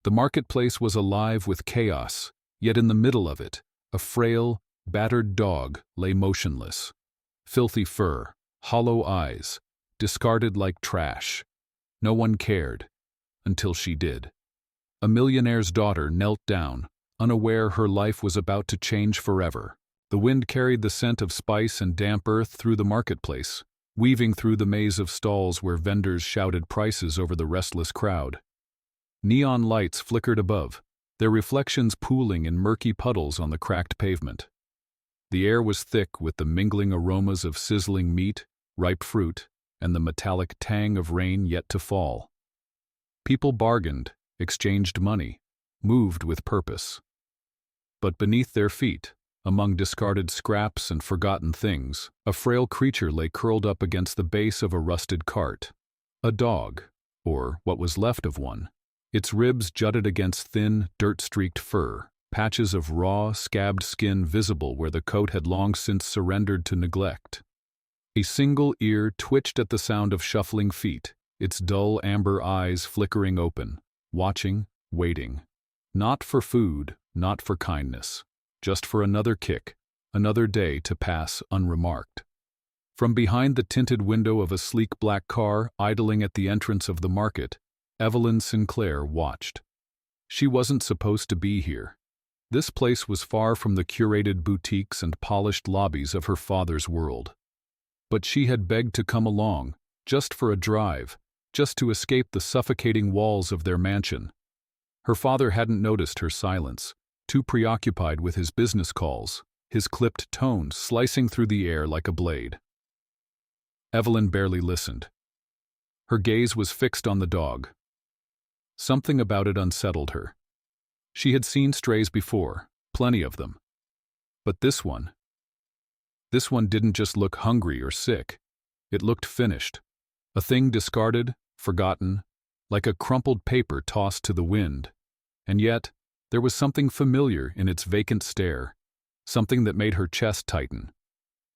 The marketplace was alive with chaos, yet in the middle of it, a frail, battered dog lay motionless. Filthy fur, hollow eyes, discarded like trash. No one cared, until she did. A millionaire's daughter knelt down, unaware her life was about to change forever. The wind carried the scent of spice and damp earth through the marketplace, weaving through the maze of stalls where vendors shouted prices over the restless crowd. Neon lights flickered above, their reflections pooling in murky puddles on the cracked pavement. The air was thick with the mingling aromas of sizzling meat, ripe fruit, and the metallic tang of rain yet to fall. People bargained, exchanged money, moved with purpose. But beneath their feet, among discarded scraps and forgotten things, a frail creature lay curled up against the base of a rusted cart. A dog, or what was left of one. Its ribs jutted against thin, dirt-streaked fur, patches of raw, scabbed skin visible where the coat had long since surrendered to neglect. A single ear twitched at the sound of shuffling feet, its dull amber eyes flickering open, watching, waiting. Not for food, not for kindness, just for another kick, another day to pass unremarked. From behind the tinted window of a sleek black car idling at the entrance of the market, Evelyn Sinclair watched. She wasn't supposed to be here. This place was far from the curated boutiques and polished lobbies of her father's world. But she had begged to come along, just for a drive, just to escape the suffocating walls of their mansion. Her father hadn't noticed her silence, too preoccupied with his business calls, his clipped tones slicing through the air like a blade. Evelyn barely listened. Her gaze was fixed on the dog. Something about it unsettled her. She had seen strays before, plenty of them. But this one didn't just look hungry or sick. It looked finished. A thing discarded, forgotten, like a crumpled paper tossed to the wind. And yet, there was something familiar in its vacant stare, something that made her chest tighten.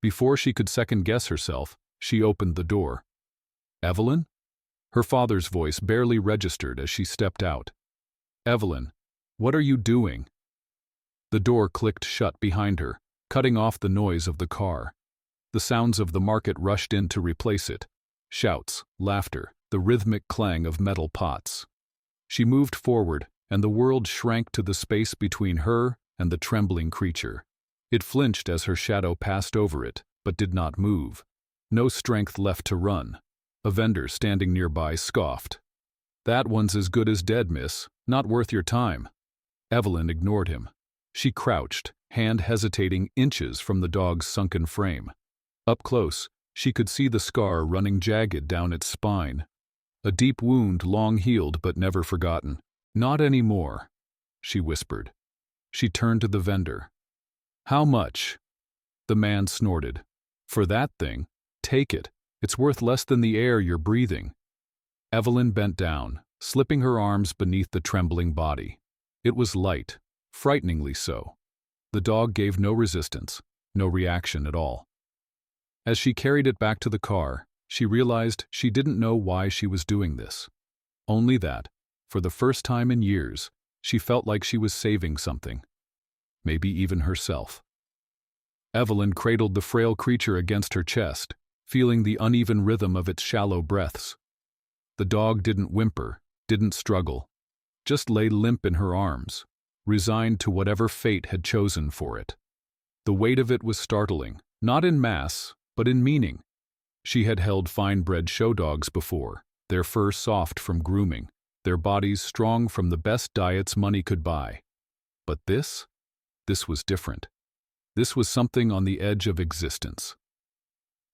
Before she could second-guess herself, she opened the door. "Evelyn?" Her father's voice barely registered as she stepped out. "Evelyn, what are you doing?" The door clicked shut behind her, cutting off the noise of the car. The sounds of the market rushed in to replace it. Shouts, laughter, the rhythmic clang of metal pots. She moved forward, and the world shrank to the space between her and the trembling creature. It flinched as her shadow passed over it, but did not move. No strength left to run. A vendor standing nearby scoffed. "That one's as good as dead, miss. Not worth your time." Evelyn ignored him. She crouched, hand hesitating inches from the dog's sunken frame. Up close, she could see the scar running jagged down its spine. A deep wound long healed but never forgotten. "Not anymore," she whispered. She turned to the vendor. "How much?" The man snorted. "For that thing? Take it. It's worth less than the air you're breathing." Evelyn bent down, slipping her arms beneath the trembling body. It was light, frighteningly so. The dog gave no resistance, no reaction at all. As she carried it back to the car, she realized she didn't know why she was doing this. Only that, for the first time in years, she felt like she was saving something. Maybe even herself. Evelyn cradled the frail creature against her chest, feeling the uneven rhythm of its shallow breaths. The dog didn't whimper, didn't struggle, just lay limp in her arms, resigned to whatever fate had chosen for it. The weight of it was startling, not in mass, but in meaning. She had held fine-bred show dogs before, their fur soft from grooming, their bodies strong from the best diets money could buy. But this was different. This was something on the edge of existence.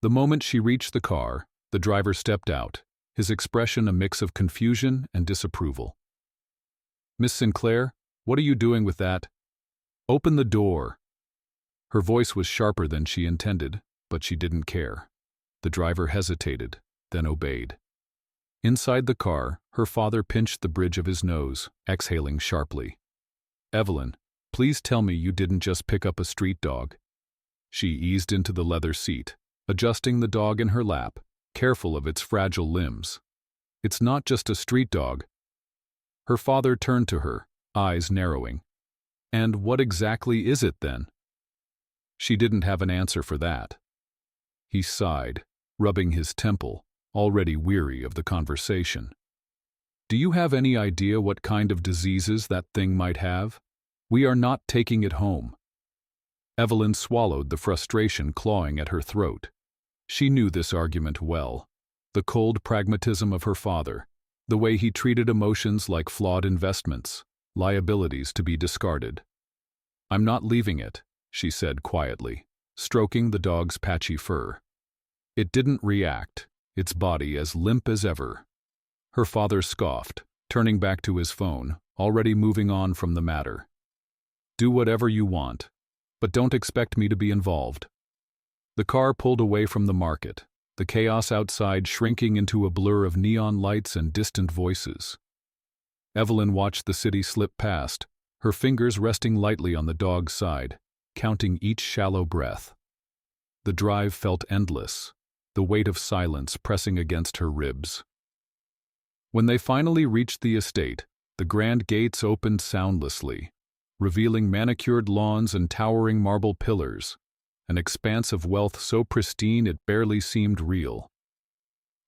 The moment she reached the car, the driver stepped out, his expression a mix of confusion and disapproval. "Miss Sinclair, what are you doing with that? Open the door." Her voice was sharper than she intended, but she didn't care. The driver hesitated, then obeyed. Inside the car, her father pinched the bridge of his nose, exhaling sharply. "Evelyn, please tell me you didn't just pick up a street dog." She eased into the leather seat, adjusting the dog in her lap, careful of its fragile limbs. "It's not just a street dog." Her father turned to her, eyes narrowing. "And what exactly is it then?" She didn't have an answer for that. He sighed, rubbing his temple, already weary of the conversation. "Do you have any idea what kind of diseases that thing might have? We are not taking it home." Evelyn swallowed the frustration clawing at her throat. She knew this argument well. The cold pragmatism of her father, the way he treated emotions like flawed investments, liabilities to be discarded. "I'm not leaving it," she said quietly, stroking the dog's patchy fur. It didn't react, its body as limp as ever. Her father scoffed, turning back to his phone, already moving on from the matter. "Do whatever you want, but don't expect me to be involved." The car pulled away from the market, the chaos outside shrinking into a blur of neon lights and distant voices. Evelyn watched the city slip past, her fingers resting lightly on the dog's side, counting each shallow breath. The drive felt endless, the weight of silence pressing against her ribs. When they finally reached the estate, the grand gates opened soundlessly, revealing manicured lawns and towering marble pillars, an expanse of wealth so pristine it barely seemed real.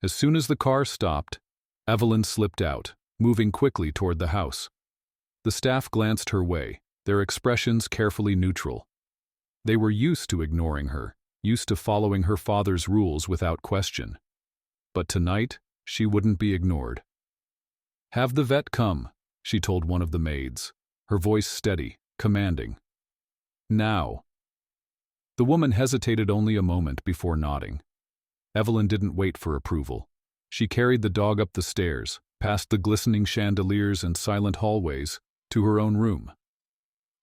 As soon as the car stopped, Evelyn slipped out, moving quickly toward the house. The staff glanced her way, their expressions carefully neutral. They were used to ignoring her, used to following her father's rules without question. But tonight, she wouldn't be ignored. "Have the vet come," she told one of the maids, her voice steady, commanding. "Now." The woman hesitated only a moment before nodding. Evelyn didn't wait for approval. She carried the dog up the stairs, past the glistening chandeliers and silent hallways, to her own room.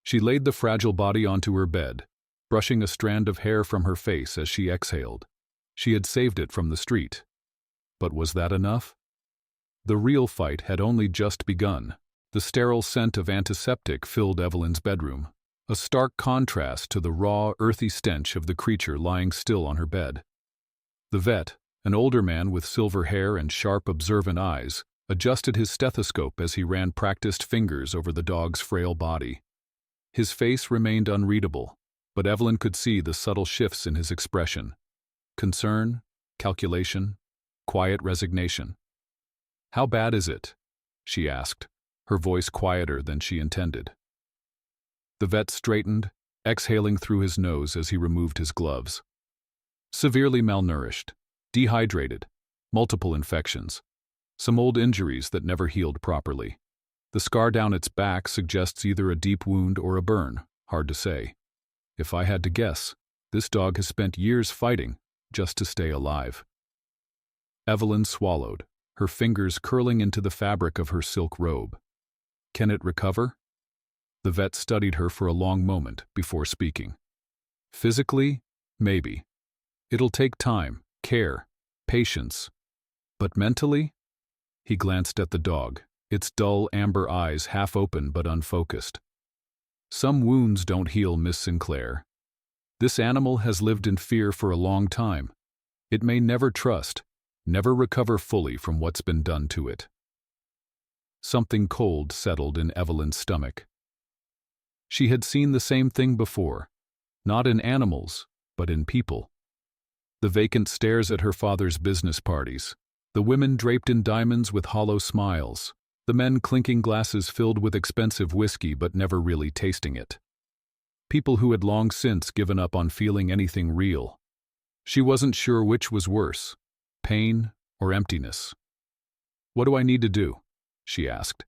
She laid the fragile body onto her bed, brushing a strand of hair from her face as she exhaled. She had saved it from the street. But was that enough? The real fight had only just begun. The sterile scent of antiseptic filled Evelyn's bedroom, a stark contrast to the raw, earthy stench of the creature lying still on her bed. The vet, an older man with silver hair and sharp, observant eyes, adjusted his stethoscope as he ran practiced fingers over the dog's frail body. His face remained unreadable, but Evelyn could see the subtle shifts in his expression. Concern, calculation, quiet resignation. "How bad is it?" she asked, her voice quieter than she intended. The vet straightened, exhaling through his nose as he removed his gloves. "Severely malnourished, dehydrated, multiple infections, some old injuries that never healed properly. The scar down its back suggests either a deep wound or a burn, hard to say. If I had to guess, this dog has spent years fighting just to stay alive." Evelyn swallowed, her fingers curling into the fabric of her silk robe. "Can it recover?" The vet studied her for a long moment before speaking. "Physically, maybe. It'll take time, care, patience. But mentally?" He glanced at the dog, its dull amber eyes half open but unfocused. "Some wounds don't heal, Miss Sinclair. This animal has lived in fear for a long time. It may never trust, never recover fully from what's been done to it." Something cold settled in Evelyn's stomach. She had seen the same thing before, not in animals, but in people. The vacant stares at her father's business parties, the women draped in diamonds with hollow smiles, the men clinking glasses filled with expensive whiskey but never really tasting it. People who had long since given up on feeling anything real. She wasn't sure which was worse, pain or emptiness. "What do I need to do?" she asked.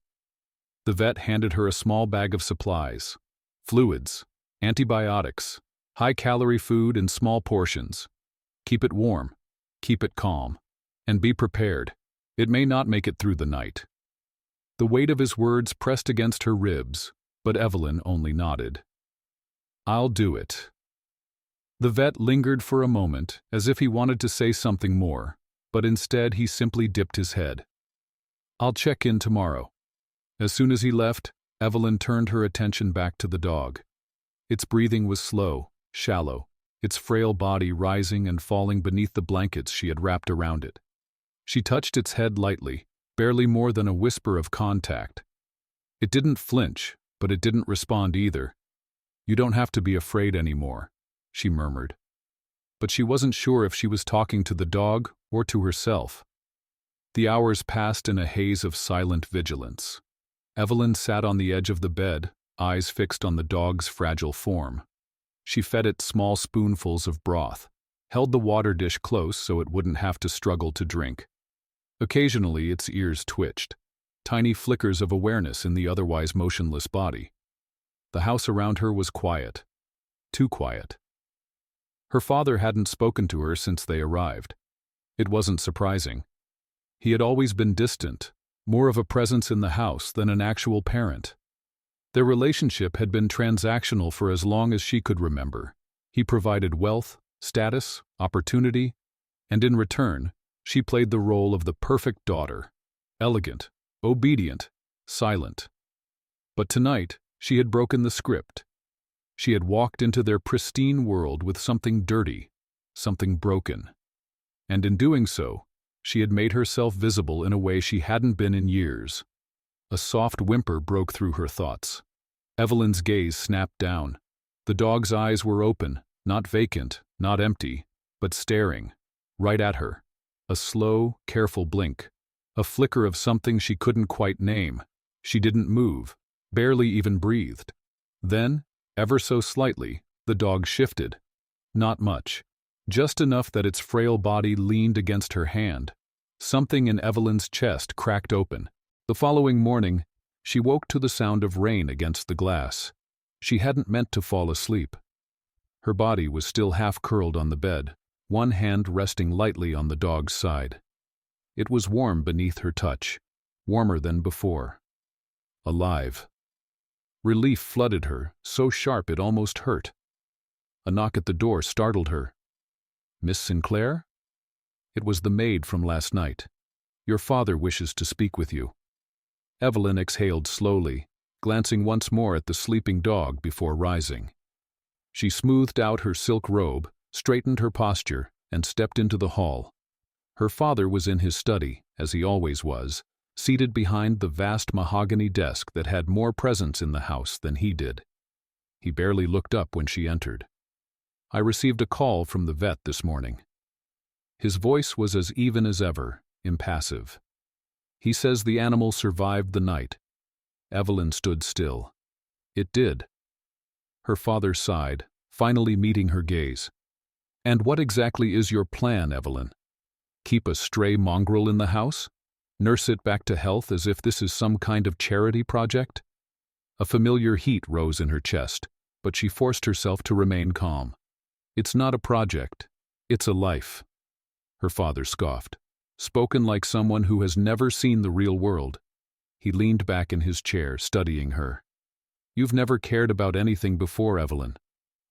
The vet handed her a small bag of supplies. Fluids, antibiotics, high-calorie food in small portions. Keep it warm, keep it calm, and be prepared. It may not make it through the night. The weight of his words pressed against her ribs, but Evelyn only nodded. "I'll do it." The vet lingered for a moment, as if he wanted to say something more, but instead he simply dipped his head. "I'll check in tomorrow." As soon as he left, Evelyn turned her attention back to the dog. Its breathing was slow, shallow, its frail body rising and falling beneath the blankets she had wrapped around it. She touched its head lightly, barely more than a whisper of contact, It didn't flinch, but it didn't respond either. "You don't have to be afraid anymore," she murmured. But she wasn't sure if she was talking to the dog or to herself. The hours passed in a haze of silent vigilance. Evelyn sat on the edge of the bed, eyes fixed on the dog's fragile form. She fed it small spoonfuls of broth, held the water dish close so it wouldn't have to struggle to drink. Occasionally its ears twitched, tiny flickers of awareness in the otherwise motionless body. The house around her was quiet. Too quiet. Her father hadn't spoken to her since they arrived. It wasn't surprising. He had always been distant, more of a presence in the house than an actual parent. Their relationship had been transactional for as long as she could remember. He provided wealth, status, opportunity, and in return, she played the role of the perfect daughter, elegant, obedient, silent. But tonight, she had broken the script. She had walked into their pristine world with something dirty, something broken. And in doing so, she had made herself visible in a way she hadn't been in years. A soft whimper broke through her thoughts. Evelyn's gaze snapped down. The dog's eyes were open, not vacant, not empty, but staring, right at her. A slow, careful blink. A flicker of something she couldn't quite name. She didn't move, barely even breathed. Then, ever so slightly, the dog shifted. Not much. Just enough that its frail body leaned against her hand. Something in Evelyn's chest cracked open. The following morning, she woke to the sound of rain against the glass. She hadn't meant to fall asleep. Her body was still half curled on the bed, one hand resting lightly on the dog's side. It was warm beneath her touch, warmer than before. Alive. Relief flooded her, so sharp it almost hurt. A knock at the door startled her. "Miss Sinclair?" It was the maid from last night. "Your father wishes to speak with you." Evelyn exhaled slowly, glancing once more at the sleeping dog before rising. She smoothed out her silk robe, straightened her posture, and stepped into the hall. Her father was in his study, as he always was, seated behind the vast mahogany desk that had more presence in the house than he did. He barely looked up when she entered. "I received a call from the vet this morning." His voice was as even as ever, impassive. "He says the animal survived the night." Evelyn stood still. "It did." Her father sighed, finally meeting her gaze. "And what exactly is your plan, Evelyn? Keep a stray mongrel in the house? Nurse it back to health as if this is some kind of charity project?" A familiar heat rose in her chest, but she forced herself to remain calm. "It's not a project. It's a life." Her father scoffed, spoken like someone who has never seen the real world. He leaned back in his chair, studying her. "You've never cared about anything before, Evelyn.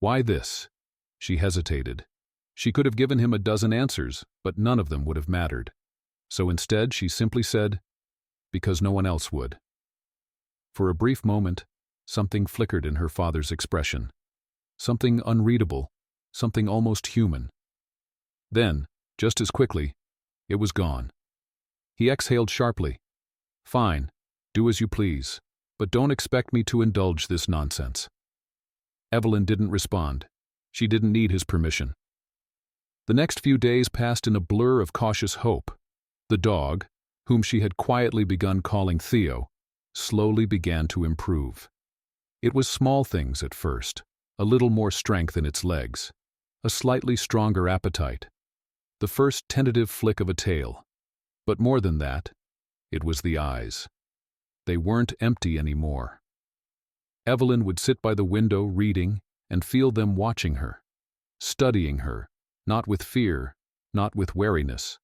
Why this?" She hesitated. She could have given him a dozen answers, but none of them would have mattered. So instead she simply said, "Because no one else would." For a brief moment, something flickered in her father's expression. Something unreadable, something almost human. Then, just as quickly, it was gone. He exhaled sharply. "Fine, do as you please, but don't expect me to indulge this nonsense." Evelyn didn't respond. She didn't need his permission. The next few days passed in a blur of cautious hope. The dog, whom she had quietly begun calling Theo, slowly began to improve. It was small things at first, a little more strength in its legs, a slightly stronger appetite, the first tentative flick of a tail. But more than that, it was the eyes. They weren't empty anymore. Evelyn would sit by the window reading and feel them watching her, studying her, not with fear, not with wariness,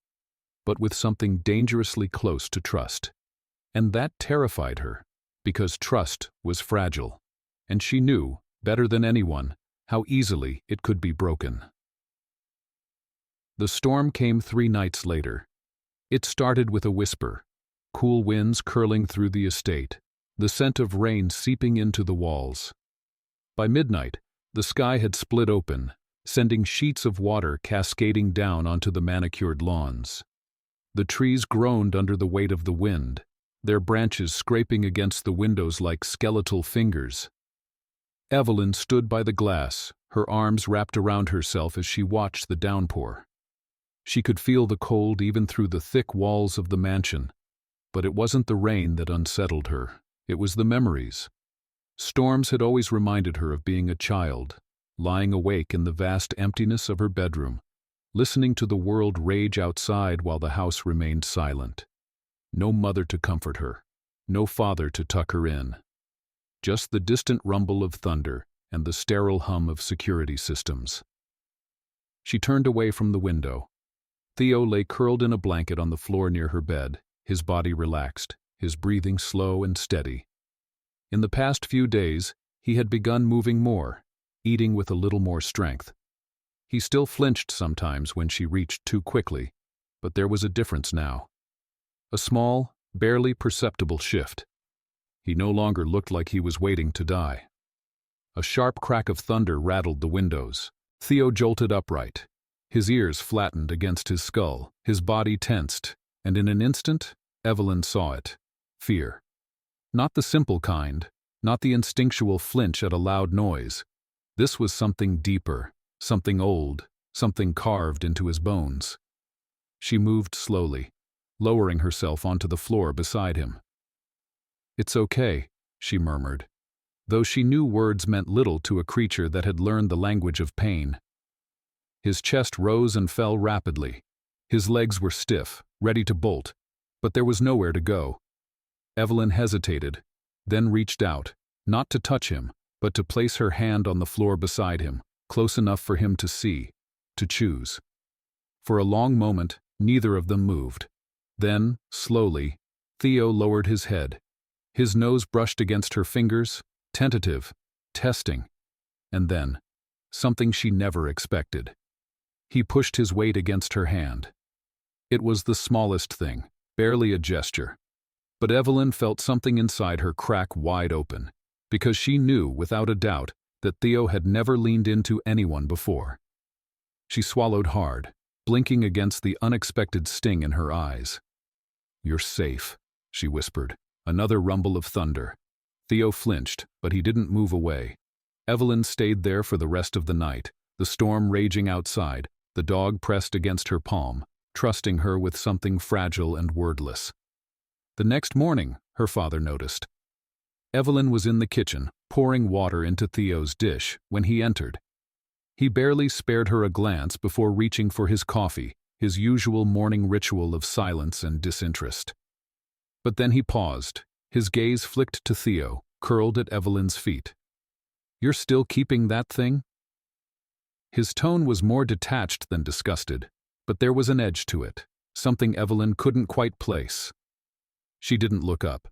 but with something dangerously close to trust. And that terrified her, because trust was fragile, and she knew, better than anyone, how easily it could be broken. The storm came 3 nights later. It started with a whisper, cool winds curling through the estate, the scent of rain seeping into the walls. By midnight, the sky had split open, sending sheets of water cascading down onto the manicured lawns. The trees groaned under the weight of the wind, their branches scraping against the windows like skeletal fingers. Evelyn stood by the glass, her arms wrapped around herself as she watched the downpour. She could feel the cold even through the thick walls of the mansion, but it wasn't the rain that unsettled her, it was the memories. Storms had always reminded her of being a child, lying awake in the vast emptiness of her bedroom, listening to the world rage outside while the house remained silent. No mother to comfort her, no father to tuck her in. Just the distant rumble of thunder and the sterile hum of security systems. She turned away from the window. Theo lay curled in a blanket on the floor near her bed, his body relaxed, his breathing slow and steady. In the past few days, he had begun moving more, eating with a little more strength. He still flinched sometimes when she reached too quickly, but there was a difference now. A small, barely perceptible shift. He no longer looked like he was waiting to die. A sharp crack of thunder rattled the windows. Theo jolted upright. His ears flattened against his skull, his body tensed, and in an instant, Evelyn saw it. Fear. Not the simple kind, not the instinctual flinch at a loud noise. This was something deeper, something old, something carved into his bones. She moved slowly, lowering herself onto the floor beside him. "It's okay," she murmured, though she knew words meant little to a creature that had learned the language of pain. His chest rose and fell rapidly. His legs were stiff, ready to bolt, but there was nowhere to go. Evelyn hesitated, then reached out, not to touch him, but to place her hand on the floor beside him, close enough for him to see, to choose. For a long moment, neither of them moved. Then, slowly, Theo lowered his head. His nose brushed against her fingers, tentative, testing. And then, something she never expected. He pushed his weight against her hand. It was the smallest thing, barely a gesture. But Evelyn felt something inside her crack wide open, because she knew, without a doubt, that Theo had never leaned into anyone before. She swallowed hard, blinking against the unexpected sting in her eyes. "You're safe," she whispered. Another rumble of thunder. Theo flinched, but he didn't move away. Evelyn stayed there for the rest of the night, the storm raging outside, the dog pressed against her palm, trusting her with something fragile and wordless. The next morning, her father noticed. Evelyn was in the kitchen, pouring water into Theo's dish, when he entered. He barely spared her a glance before reaching for his coffee, his usual morning ritual of silence and disinterest. But then he paused, his gaze flicked to Theo, curled at Evelyn's feet. "You're still keeping that thing?" His tone was more detached than disgusted, but there was an edge to it, something Evelyn couldn't quite place. She didn't look up.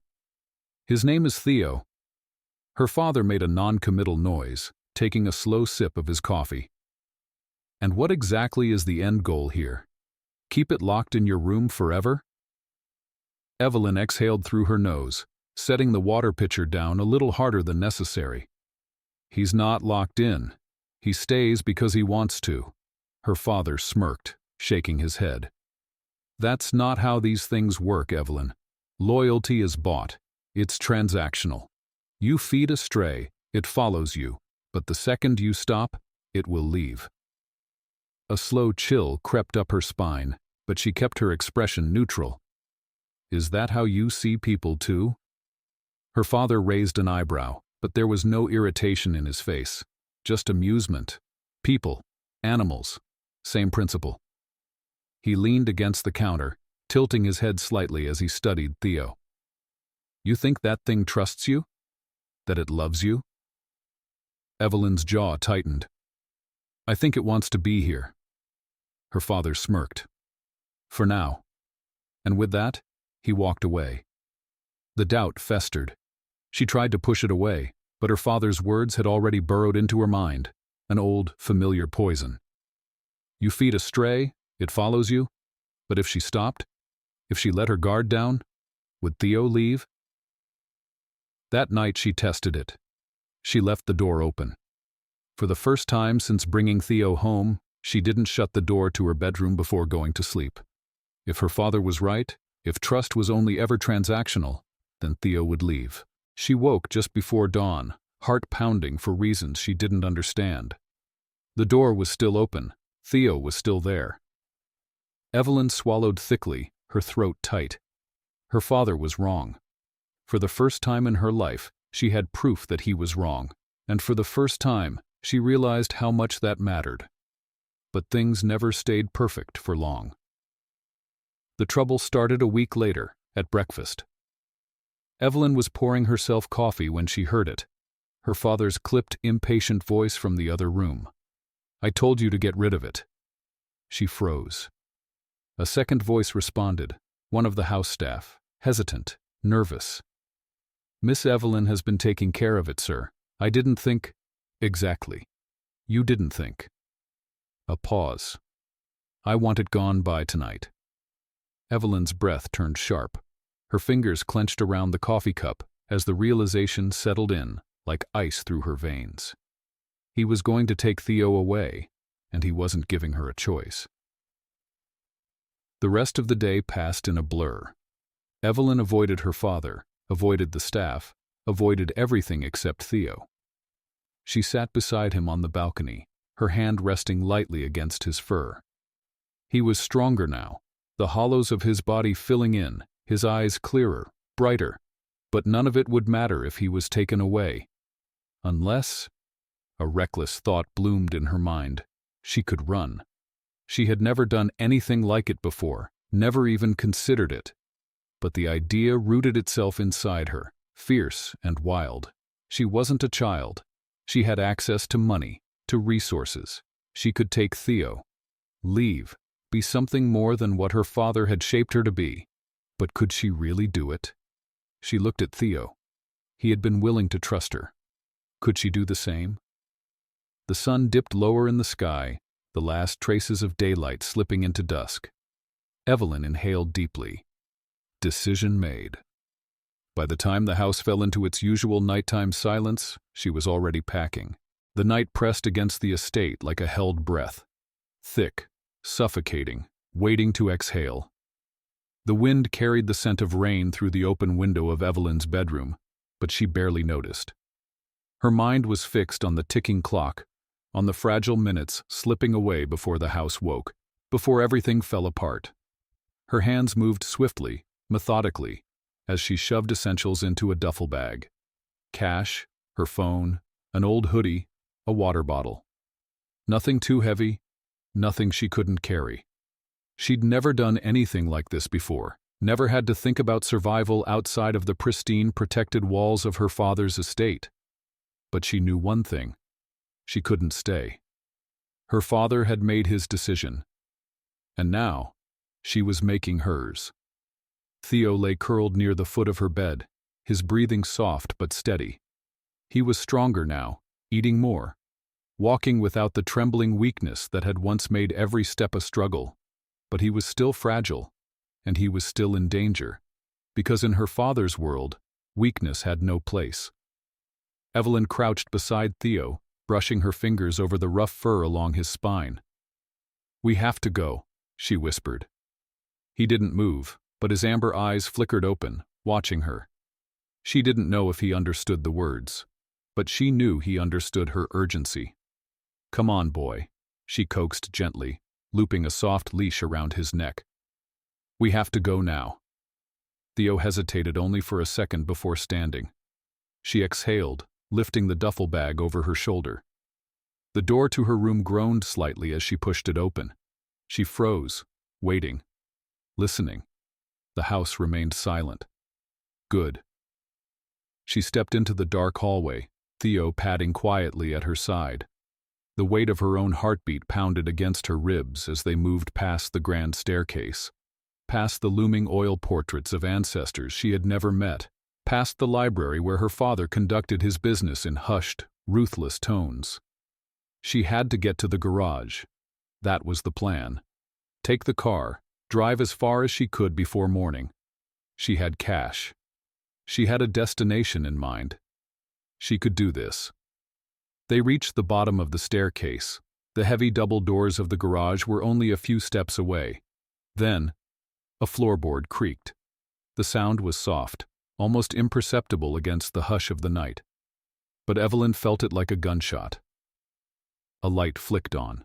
"His name is Theo." Her father made a non-committal noise, taking a slow sip of his coffee. "And what exactly is the end goal here? Keep it locked in your room forever?" Evelyn exhaled through her nose, setting the water pitcher down a little harder than necessary. "He's not locked in. He stays because he wants to." Her father smirked, shaking his head. "That's not how these things work, Evelyn. Loyalty is bought. It's transactional. You feed a stray, it follows you, but the second you stop, it will leave." A slow chill crept up her spine, but she kept her expression neutral. "Is that how you see people too?" Her father raised an eyebrow, but there was no irritation in his face, just amusement. People, animals, same principle. He leaned against the counter, tilting his head slightly as he studied Theo. "You think that thing trusts you? That it loves you?" Evelyn's jaw tightened. "I think it wants to be here." Her father smirked. "For now." And with that, he walked away. The doubt festered. She tried to push it away, but her father's words had already burrowed into her mind, an old, familiar poison. You feed a stray, it follows you, but if she stopped, if she let her guard down, would Theo leave? That night she tested it. She left the door open. For the first time since bringing Theo home, she didn't shut the door to her bedroom before going to sleep. If her father was right, If trust was only ever transactional, then Theo would leave. She woke just before dawn, heart pounding for reasons she didn't understand. The door was still open. Theo was still there. Evelyn swallowed thickly, her throat tight. Her father was wrong. For the first time in her life, she had proof that he was wrong, and for the first time, she realized how much that mattered. But things never stayed perfect for long. The trouble started a week later, at breakfast. Evelyn was pouring herself coffee when she heard it. Her father's clipped, impatient voice from the other room. "I told you to get rid of it." She froze. A second voice responded, one of the house staff, hesitant, nervous. "Miss Evelyn has been taking care of it, sir. I didn't think—" "Exactly. You didn't think." A pause. "I want it gone by tonight." Evelyn's breath turned sharp. Her fingers clenched around the coffee cup as the realization settled in, like ice through her veins. He was going to take Theo away, and he wasn't giving her a choice. The rest of the day passed in a blur. Evelyn avoided her father, avoided the staff, avoided everything except Theo. She sat beside him on the balcony, her hand resting lightly against his fur. He was stronger now, the hollows of his body filling in, his eyes clearer, brighter, but none of it would matter if he was taken away. Unless— a reckless thought bloomed in her mind. She could run. She had never done anything like it before, never even considered it. But the idea rooted itself inside her, fierce and wild. She wasn't a child. She had access to money, to resources. She could take Theo. Leave. Be something more than what her father had shaped her to be. But could she really do it? She looked at Theo. He had been willing to trust her. Could she do the same? The sun dipped lower in the sky, the last traces of daylight slipping into dusk. Evelyn inhaled deeply. Decision made. By the time the house fell into its usual nighttime silence, she was already packing. The night pressed against the estate like a held breath. Thick, suffocating, waiting to exhale. The wind carried the scent of rain through the open window of Evelyn's bedroom, but she barely noticed. Her mind was fixed on the ticking clock, on the fragile minutes slipping away before the house woke, before everything fell apart. Her hands moved swiftly, methodically, as she shoved essentials into a duffel bag. Cash, her phone, an old hoodie, a water bottle. Nothing too heavy, nothing she couldn't carry. She'd never done anything like this before, never had to think about survival outside of the pristine, protected walls of her father's estate. But she knew one thing. She couldn't stay. Her father had made his decision. And now, she was making hers. Theo lay curled near the foot of her bed, his breathing soft but steady. He was stronger now, eating more, walking without the trembling weakness that had once made every step a struggle. But he was still fragile, and he was still in danger, because in her father's world, weakness had no place. Evelyn crouched beside Theo, brushing her fingers over the rough fur along his spine. "We have to go," she whispered. He didn't move, but his amber eyes flickered open, watching her. She didn't know if he understood the words, but she knew he understood her urgency. "Come on, boy," she coaxed gently, looping a soft leash around his neck. "We have to go now." Theo hesitated only for a second before standing. She exhaled, lifting the duffel bag over her shoulder. The door to her room groaned slightly as she pushed it open. She froze, waiting, listening. The house remained silent. Good. She stepped into the dark hallway, Theo padding quietly at her side. The weight of her own heartbeat pounded against her ribs as they moved past the grand staircase, past the looming oil portraits of ancestors she had never met, past the library where her father conducted his business in hushed, ruthless tones. She had to get to the garage. That was the plan. Take the car, drive as far as she could before morning. She had cash. She had a destination in mind. She could do this. They reached the bottom of the staircase. The heavy double doors of the garage were only a few steps away. Then, A floorboard creaked. The sound was soft, almost imperceptible against the hush of the night. But Evelyn felt it like a gunshot. A light flicked on.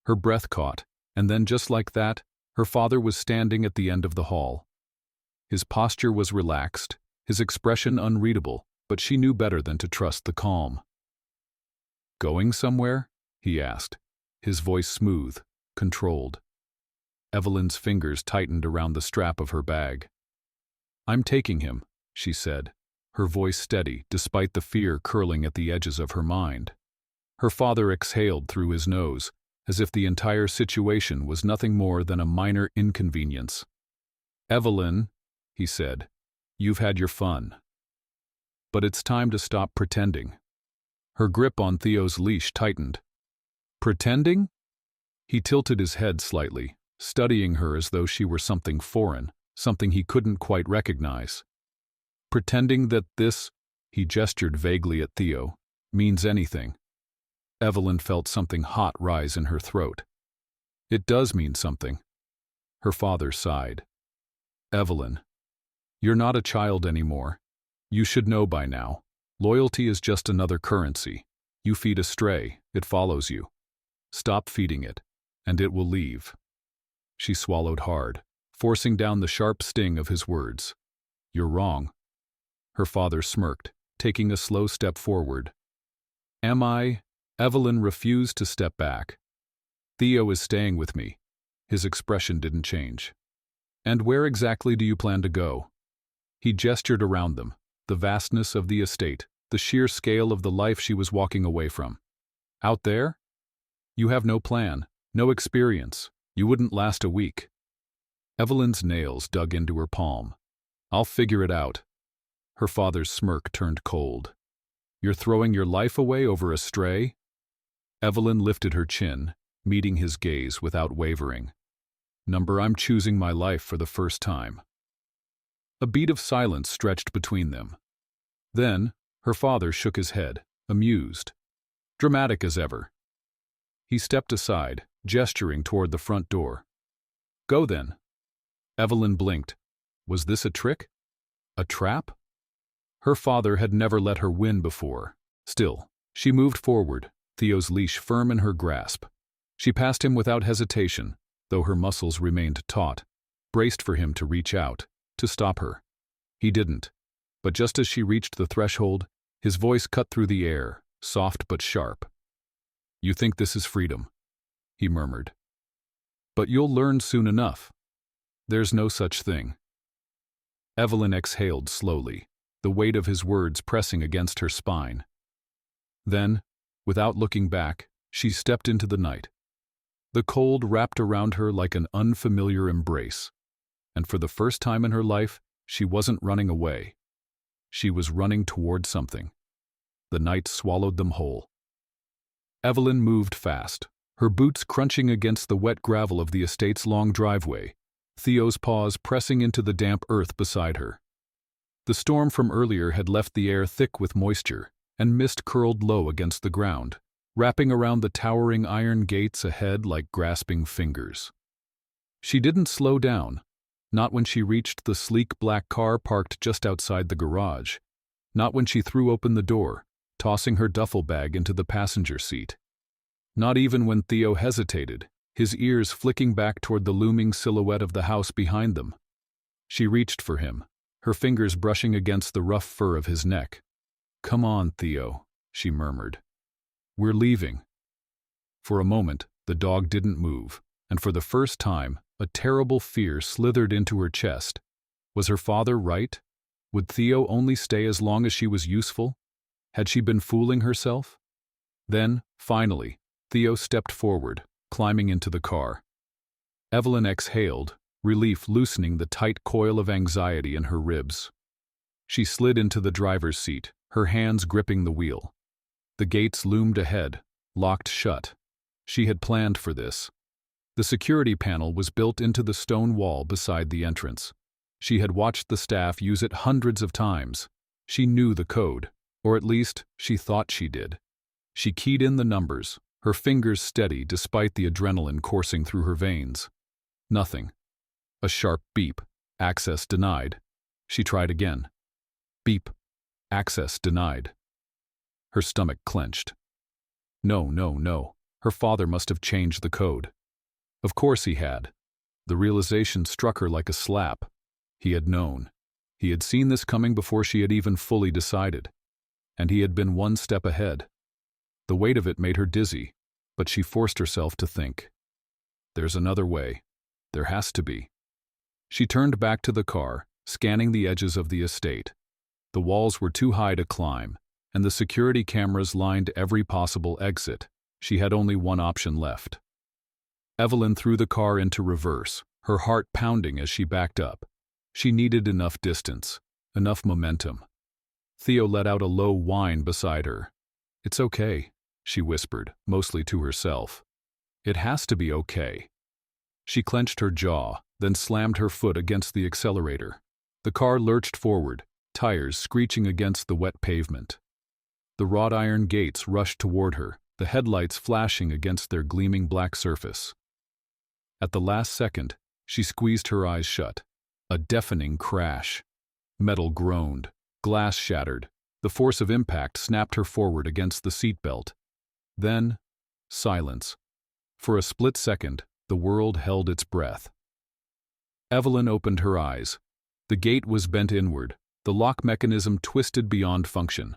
Her breath caught, and then just like that, her father was standing at the end of the hall. His posture was relaxed, his expression unreadable, but she knew better than to trust the calm. "Going somewhere?" he asked, his voice smooth, controlled. Evelyn's fingers tightened around the strap of her bag. "I'm taking him," she said, her voice steady despite the fear curling at the edges of her mind. Her father exhaled through his nose, as if the entire situation was nothing more than a minor inconvenience. "Evelyn," he said, "you've had your fun. But it's time to stop pretending." Her grip on Theo's leash tightened. "Pretending?" He tilted his head slightly, studying her as though she were something foreign, something he couldn't quite recognize. "Pretending that this," he gestured vaguely at Theo, "means anything." Evelyn felt something hot rise in her throat. "It does mean something." Her father sighed. "Evelyn, you're not a child anymore. You should know by now. Loyalty is just another currency. You feed a stray, it follows you. Stop feeding it, and it will leave." She swallowed hard, forcing down the sharp sting of his words. "You're wrong." Her father smirked, taking a slow step forward. "Am I?" Evelyn refused to step back. "Theo is staying with me." His expression didn't change. "And where exactly do you plan to go?" He gestured around them, the vastness of the estate, the sheer scale of the life she was walking away from. "Out there? You have no plan, no experience. You wouldn't last a week." Evelyn's nails dug into her palm. "I'll figure it out." Her father's smirk turned cold. "You're throwing your life away over a stray?" Evelyn lifted her chin, meeting his gaze without wavering. "I'm choosing my life for the first time." A beat of silence stretched between them. Then, her father shook his head, amused. Dramatic as ever. He stepped aside, gesturing toward the front door. "Go then." Evelyn blinked. Was this a trick? A trap? Her father had never let her win before. Still, she moved forward, Theo's leash firm in her grasp. She passed him without hesitation, though her muscles remained taut, braced for him to reach out, to stop her. He didn't. But just as she reached the threshold, his voice cut through the air, soft but sharp. "You think this is freedom," he murmured. "But you'll learn soon enough. There's no such thing." Evelyn exhaled slowly, the weight of his words pressing against her spine. Then, without looking back, she stepped into the night. The cold wrapped around her like an unfamiliar embrace, and for the first time in her life, she wasn't running away. She was running toward something. The night swallowed them whole. Evelyn moved fast, her boots crunching against the wet gravel of the estate's long driveway, Theo's paws pressing into the damp earth beside her. The storm from earlier had left the air thick with moisture, and mist curled low against the ground, wrapping around the towering iron gates ahead like grasping fingers. She didn't slow down, not when she reached the sleek black car parked just outside the garage, not when she threw open the door, tossing her duffel bag into the passenger seat. Not even when Theo hesitated, his ears flicking back toward the looming silhouette of the house behind them. She reached for him, her fingers brushing against the rough fur of his neck. "Come on, Theo," she murmured. "We're leaving." For a moment, the dog didn't move, and for the first time, a terrible fear slithered into her chest. Was her father right? Would Theo only stay as long as she was useful? Had she been fooling herself? Then, finally, Theo stepped forward, climbing into the car. Evelyn exhaled, relief loosening the tight coil of anxiety in her ribs. She slid into the driver's seat, her hands gripping the wheel. The gates loomed ahead, locked shut. She had planned for this. The security panel was built into the stone wall beside the entrance. She had watched the staff use it hundreds of times. She knew the code, or at least she thought she did. She keyed in the numbers, her fingers steady despite the adrenaline coursing through her veins. Nothing. A sharp beep. Access denied. She tried again. Beep. Access denied. Her stomach clenched. No, no, no. Her father must have changed the code. Of course he had. The realization struck her like a slap. He had known. He had seen this coming before she had even fully decided. And he had been one step ahead. The weight of it made her dizzy, but she forced herself to think. There's another way. There has to be. She turned back to the car, scanning the edges of the estate. The walls were too high to climb, and the security cameras lined every possible exit. She had only one option left. Evelyn threw the car into reverse, her heart pounding as she backed up. She needed enough distance, enough momentum. Theo let out a low whine beside her. "It's okay," she whispered, mostly to herself. "It has to be okay." She clenched her jaw, then slammed her foot against the accelerator. The car lurched forward, tires screeching against the wet pavement. The wrought iron gates rushed toward her, the headlights flashing against their gleaming black surface. At the last second, she squeezed her eyes shut. A deafening crash. Metal groaned, glass shattered. The force of impact snapped her forward against the seatbelt. Then, silence. For a split second, the world held its breath. Evelyn opened her eyes. The gate was bent inward, the lock mechanism twisted beyond function.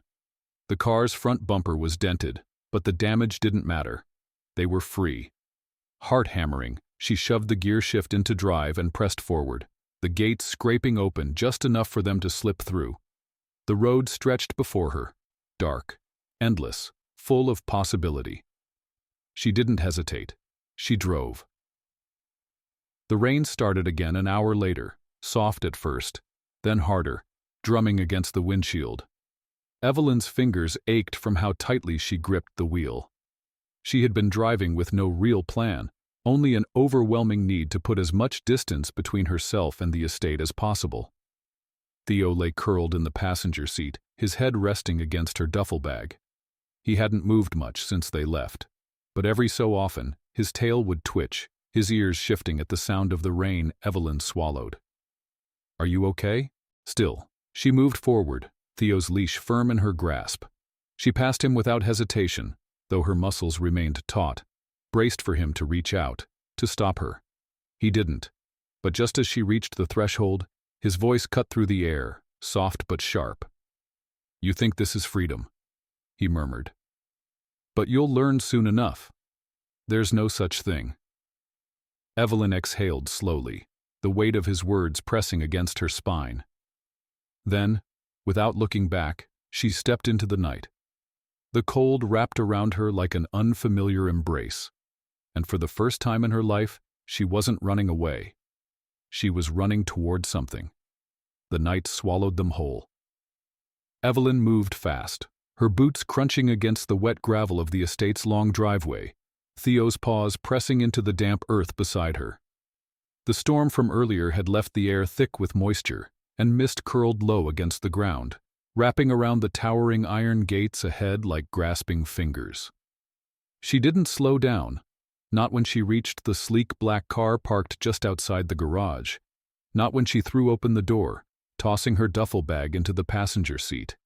The car's front bumper was dented, but the damage didn't matter. They were free. Heart-hammering, she shoved the gear shift into drive and pressed forward, the gates scraping open just enough for them to slip through. The road stretched before her, dark, endless, full of possibility. She didn't hesitate. She drove. The rain started again an hour later, soft at first, then harder, drumming against the windshield. Evelyn's fingers ached from how tightly she gripped the wheel. She had been driving with no real plan, only an overwhelming need to put as much distance between herself and the estate as possible. Theo lay curled in the passenger seat, his head resting against her duffel bag. He hadn't moved much since they left, but every so often, his tail would twitch, his ears shifting at the sound of the rain Evelyn swallowed. "Are you okay?" Still, she moved forward, Theo's leash firm in her grasp. She passed him without hesitation, though her muscles remained taut, braced for him to reach out, to stop her. He didn't, but just as she reached the threshold, his voice cut through the air, soft but sharp. "You think this is freedom," he murmured. "But you'll learn soon enough. There's no such thing." Evelyn exhaled slowly, the weight of his words pressing against her spine. Then, without looking back, she stepped into the night. The cold wrapped around her like an unfamiliar embrace, and for the first time in her life, she wasn't running away. She was running toward something. The night swallowed them whole. Evelyn moved fast, her boots crunching against the wet gravel of the estate's long driveway, Theo's paws pressing into the damp earth beside her. The storm from earlier had left the air thick with moisture, and mist curled low against the ground, wrapping around the towering iron gates ahead like grasping fingers. She didn't slow down, not when she reached the sleek black car parked just outside the garage, not when she threw open the door, tossing her duffel bag into the passenger seat.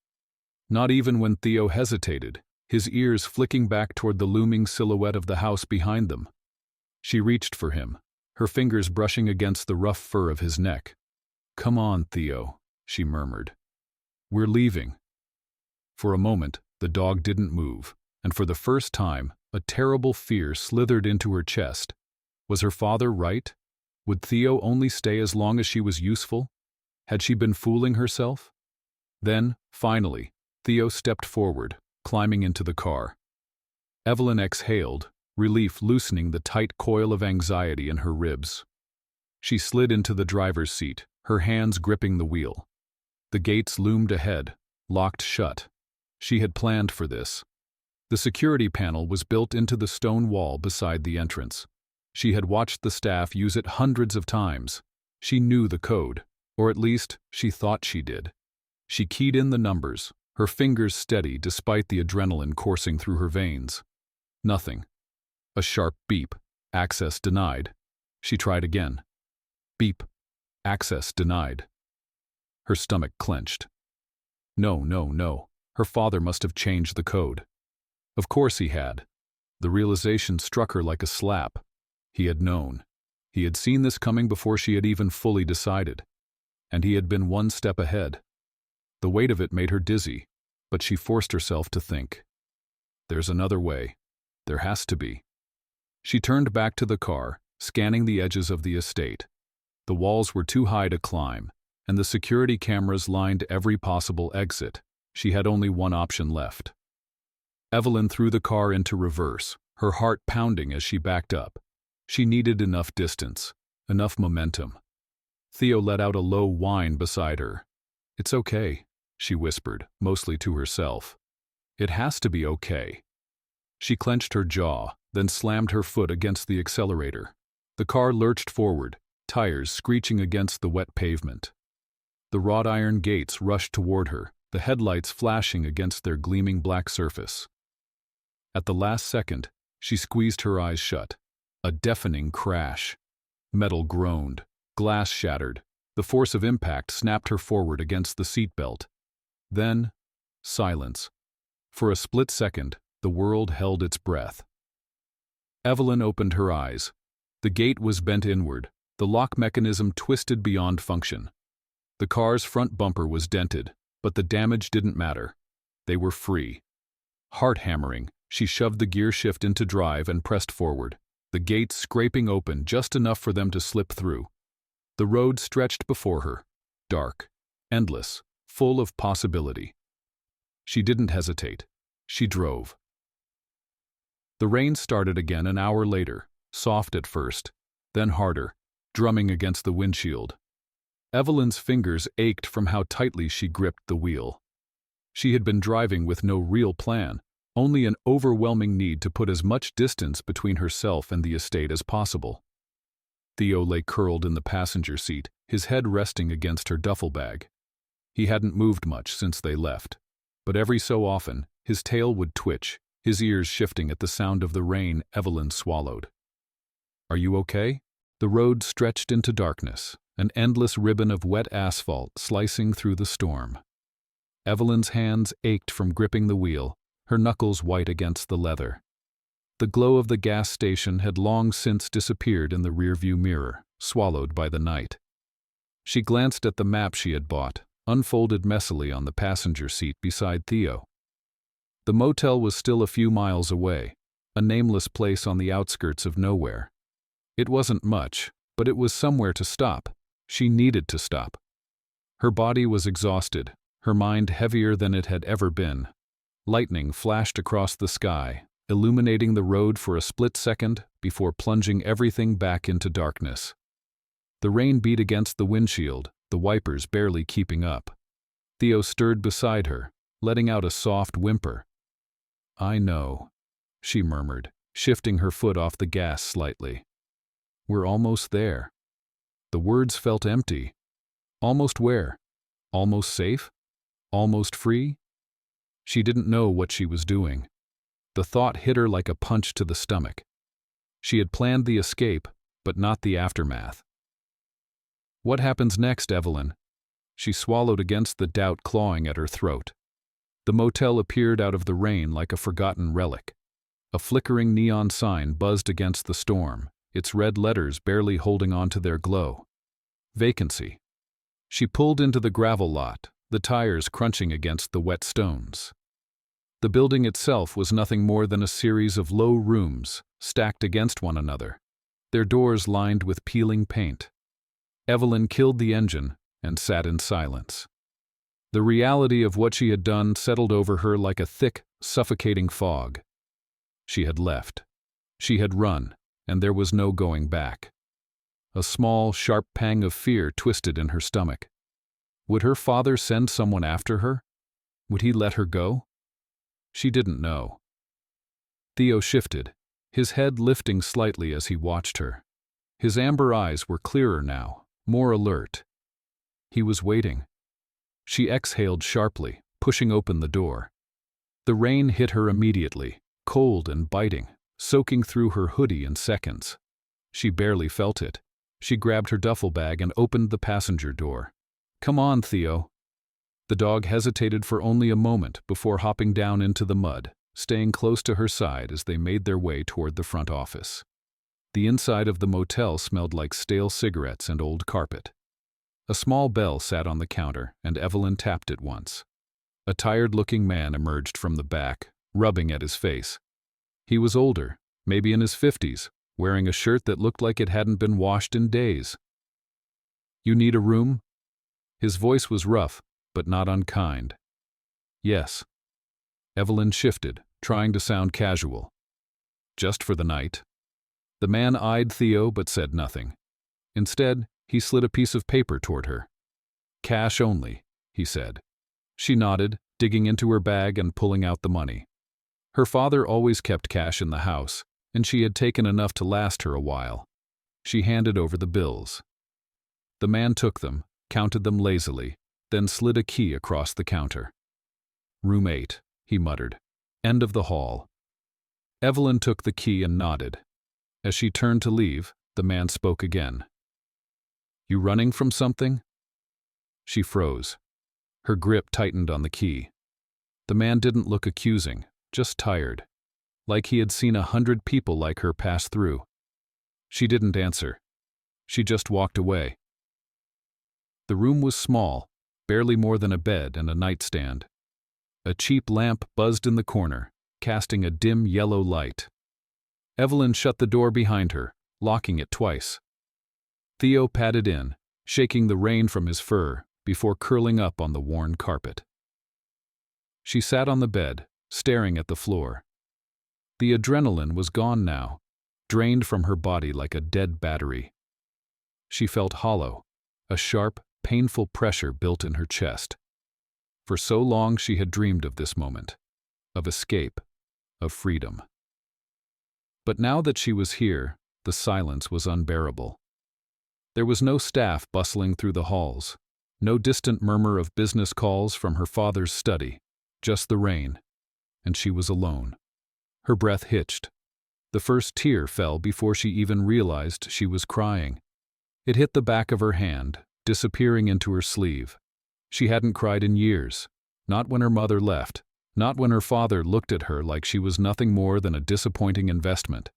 Not even when Theo hesitated, his ears flicking back toward the looming silhouette of the house behind them. She reached for him, her fingers brushing against the rough fur of his neck. "Come on, Theo," she murmured. "We're leaving." For a moment, the dog didn't move, and for the first time, a terrible fear slithered into her chest. Was her father right? Would Theo only stay as long as she was useful? Had she been fooling herself? Then, finally, Theo stepped forward, climbing into the car. Evelyn exhaled, relief loosening the tight coil of anxiety in her ribs. She slid into the driver's seat, her hands gripping the wheel. The gates loomed ahead, locked shut. She had planned for this. The security panel was built into the stone wall beside the entrance. She had watched the staff use it hundreds of times. She knew the code, or at least she thought she did. She keyed in the numbers, her fingers steady despite the adrenaline coursing through her veins. Nothing. A sharp beep. Access denied. She tried again. Beep. Access denied. Her stomach clenched. No, no, no. Her father must have changed the code. Of course he had. The realization struck her like a slap. He had known. He had seen this coming before she had even fully decided. And he had been one step ahead. The weight of it made her dizzy, but she forced herself to think. There's another way. There has to be. She turned back to the car, scanning the edges of the estate. The walls were too high to climb, and the security cameras lined every possible exit. She had only one option left. Evelyn threw the car into reverse, her heart pounding as she backed up. She needed enough distance, enough momentum. Theo let out a low whine beside her. "It's okay," she whispered, mostly to herself. "It has to be okay." She clenched her jaw, then slammed her foot against the accelerator. The car lurched forward, tires screeching against the wet pavement. The wrought iron gates rushed toward her, the headlights flashing against their gleaming black surface. At the last second, she squeezed her eyes shut. A deafening crash. Metal groaned, glass shattered. The force of impact snapped her forward against the seatbelt. Then, silence. For a split second, the world held its breath. Evelyn opened her eyes. The gate was bent inward, the lock mechanism twisted beyond function. The car's front bumper was dented, but the damage didn't matter. They were free. Heart-hammering, she shoved the gear shift into drive and pressed forward, the gates scraping open just enough for them to slip through. The road stretched before her, dark, endless, full of possibility. She didn't hesitate. She drove. The rain started again an hour later, soft at first, then harder, drumming against the windshield. Evelyn's fingers ached from how tightly she gripped the wheel. She had been driving with no real plan, only an overwhelming need to put as much distance between herself and the estate as possible. Theo lay curled in the passenger seat, his head resting against her duffel bag. He hadn't moved much since they left, but every so often, his tail would twitch, his ears shifting at the sound of the rain Evelyn swallowed. "Are you okay?" The road stretched into darkness, an endless ribbon of wet asphalt slicing through the storm. Evelyn's hands ached from gripping the wheel, her knuckles white against the leather. The glow of the gas station had long since disappeared in the rearview mirror, swallowed by the night. She glanced at the map she had bought, unfolded messily on the passenger seat beside Theo. The motel was still a few miles away, a nameless place on the outskirts of nowhere. It wasn't much, but it was somewhere to stop. She needed to stop. Her body was exhausted, her mind heavier than it had ever been. Lightning flashed across the sky, illuminating the road for a split second before plunging everything back into darkness. The rain beat against the windshield, the wipers barely keeping up. Theo stirred beside her, letting out a soft whimper. "I know," she murmured, shifting her foot off the gas slightly. "We're almost there." The words felt empty. Almost where? Almost safe? Almost free? She didn't know what she was doing. The thought hit her like a punch to the stomach. She had planned the escape, but not the aftermath. "What happens next, Evelyn?" She swallowed against the doubt clawing at her throat. The motel appeared out of the rain like a forgotten relic. A flickering neon sign buzzed against the storm, its red letters barely holding on to their glow. Vacancy. She pulled into the gravel lot, the tires crunching against the wet stones. The building itself was nothing more than a series of low rooms, stacked against one another, their doors lined with peeling paint. Evelyn killed the engine and sat in silence. The reality of what she had done settled over her like a thick, suffocating fog. She had left. She had run, and there was no going back. A small, sharp pang of fear twisted in her stomach. Would her father send someone after her? Would he let her go? She didn't know. Theo shifted, his head lifting slightly as he watched her. His amber eyes were clearer now, more alert. He was waiting. She exhaled sharply, pushing open the door. The rain hit her immediately, cold and biting, soaking through her hoodie in seconds. She barely felt it. She grabbed her duffel bag and opened the passenger door. "Come on, Theo." The dog hesitated for only a moment before hopping down into the mud, staying close to her side as they made their way toward the front office. The inside of the motel smelled like stale cigarettes and old carpet. A small bell sat on the counter, and Evelyn tapped it once. A tired-looking man emerged from the back, rubbing at his face. He was older, maybe in his 50s, wearing a shirt that looked like it hadn't been washed in days. "You need a room?" His voice was rough, but not unkind. "Yes." Evelyn shifted, trying to sound casual. "Just for the night?" The man eyed Theo but said nothing. Instead, he slid a piece of paper toward her. "Cash only," he said. She nodded, digging into her bag and pulling out the money. Her father always kept cash in the house, and she had taken enough to last her a while. She handed over the bills. The man took them, counted them lazily, then slid a key across the counter. "Room 8, he muttered. "End of the hall." Evelyn took the key and nodded. As she turned to leave, the man spoke again. "You running from something?" She froze. Her grip tightened on the key. The man didn't look accusing, just tired, like he had seen 100 people like her pass through. She didn't answer. She just walked away. The room was small, barely more than a bed and a nightstand. A cheap lamp buzzed in the corner, casting a dim yellow light. Evelyn shut the door behind her, locking it twice. Theo padded in, shaking the rain from his fur before curling up on the worn carpet. She sat on the bed, staring at the floor. The adrenaline was gone now, drained from her body like a dead battery. She felt hollow, a sharp, painful pressure built in her chest. For so long she had dreamed of this moment, of escape, of freedom. But now that she was here, the silence was unbearable. There was no staff bustling through the halls, no distant murmur of business calls from her father's study, just the rain, and she was alone. Her breath hitched. The first tear fell before she even realized she was crying. It hit the back of her hand, disappearing into her sleeve. She hadn't cried in years, not when her mother left, not when her father looked at her like she was nothing more than a disappointing investment.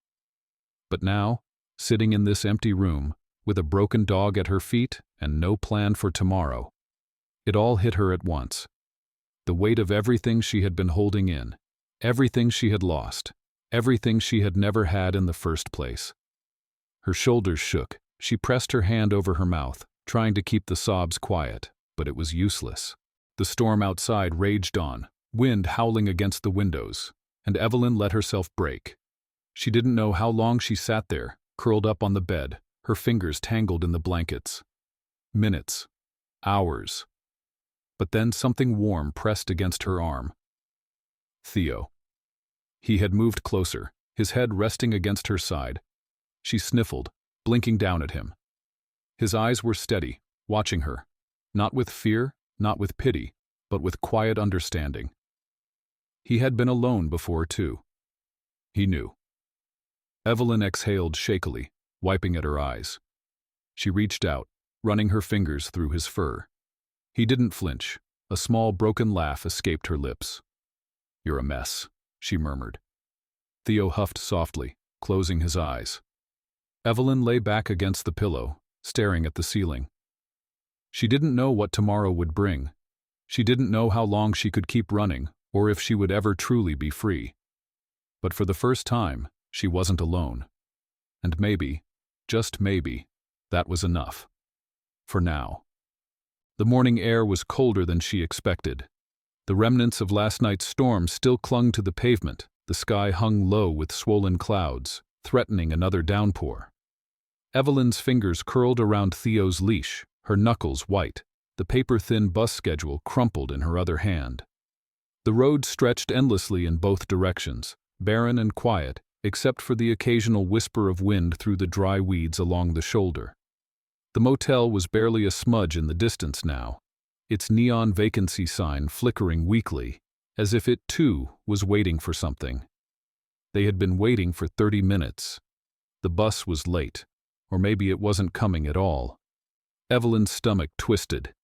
But now, sitting in this empty room, with a broken dog at her feet and no plan for tomorrow, it all hit her at once. The weight of everything she had been holding in, everything she had lost, everything she had never had in the first place. Her shoulders shook. She pressed her hand over her mouth, trying to keep the sobs quiet, but it was useless. The storm outside raged on, wind howling against the windows, and Evelyn let herself break. She didn't know how long she sat there, curled up on the bed, her fingers tangled in the blankets. Minutes. Hours. But then something warm pressed against her arm. Theo. He had moved closer, his head resting against her side. She sniffled, blinking down at him. His eyes were steady, watching her, not with fear, not with pity, but with quiet understanding. He had been alone before, too. He knew. Evelyn exhaled shakily, wiping at her eyes. She reached out, running her fingers through his fur. He didn't flinch. A small broken laugh escaped her lips. "You're a mess," she murmured. Theo huffed softly, closing his eyes. Evelyn lay back against the pillow, staring at the ceiling. She didn't know what tomorrow would bring. She didn't know how long she could keep running, or if she would ever truly be free. But for the first time, she wasn't alone. And maybe, just maybe, that was enough. For now. The morning air was colder than she expected. The remnants of last night's storm still clung to the pavement. The sky hung low with swollen clouds, threatening another downpour. Evelyn's fingers curled around Theo's leash, her knuckles white, the paper-thin bus schedule crumpled in her other hand. The road stretched endlessly in both directions, barren and quiet, except for the occasional whisper of wind through the dry weeds along the shoulder. The motel was barely a smudge in the distance now, its neon vacancy sign flickering weakly, as if it, too, was waiting for something. They had been waiting for 30 minutes. The bus was late, Or maybe it wasn't coming at all. Evelyn's stomach twisted.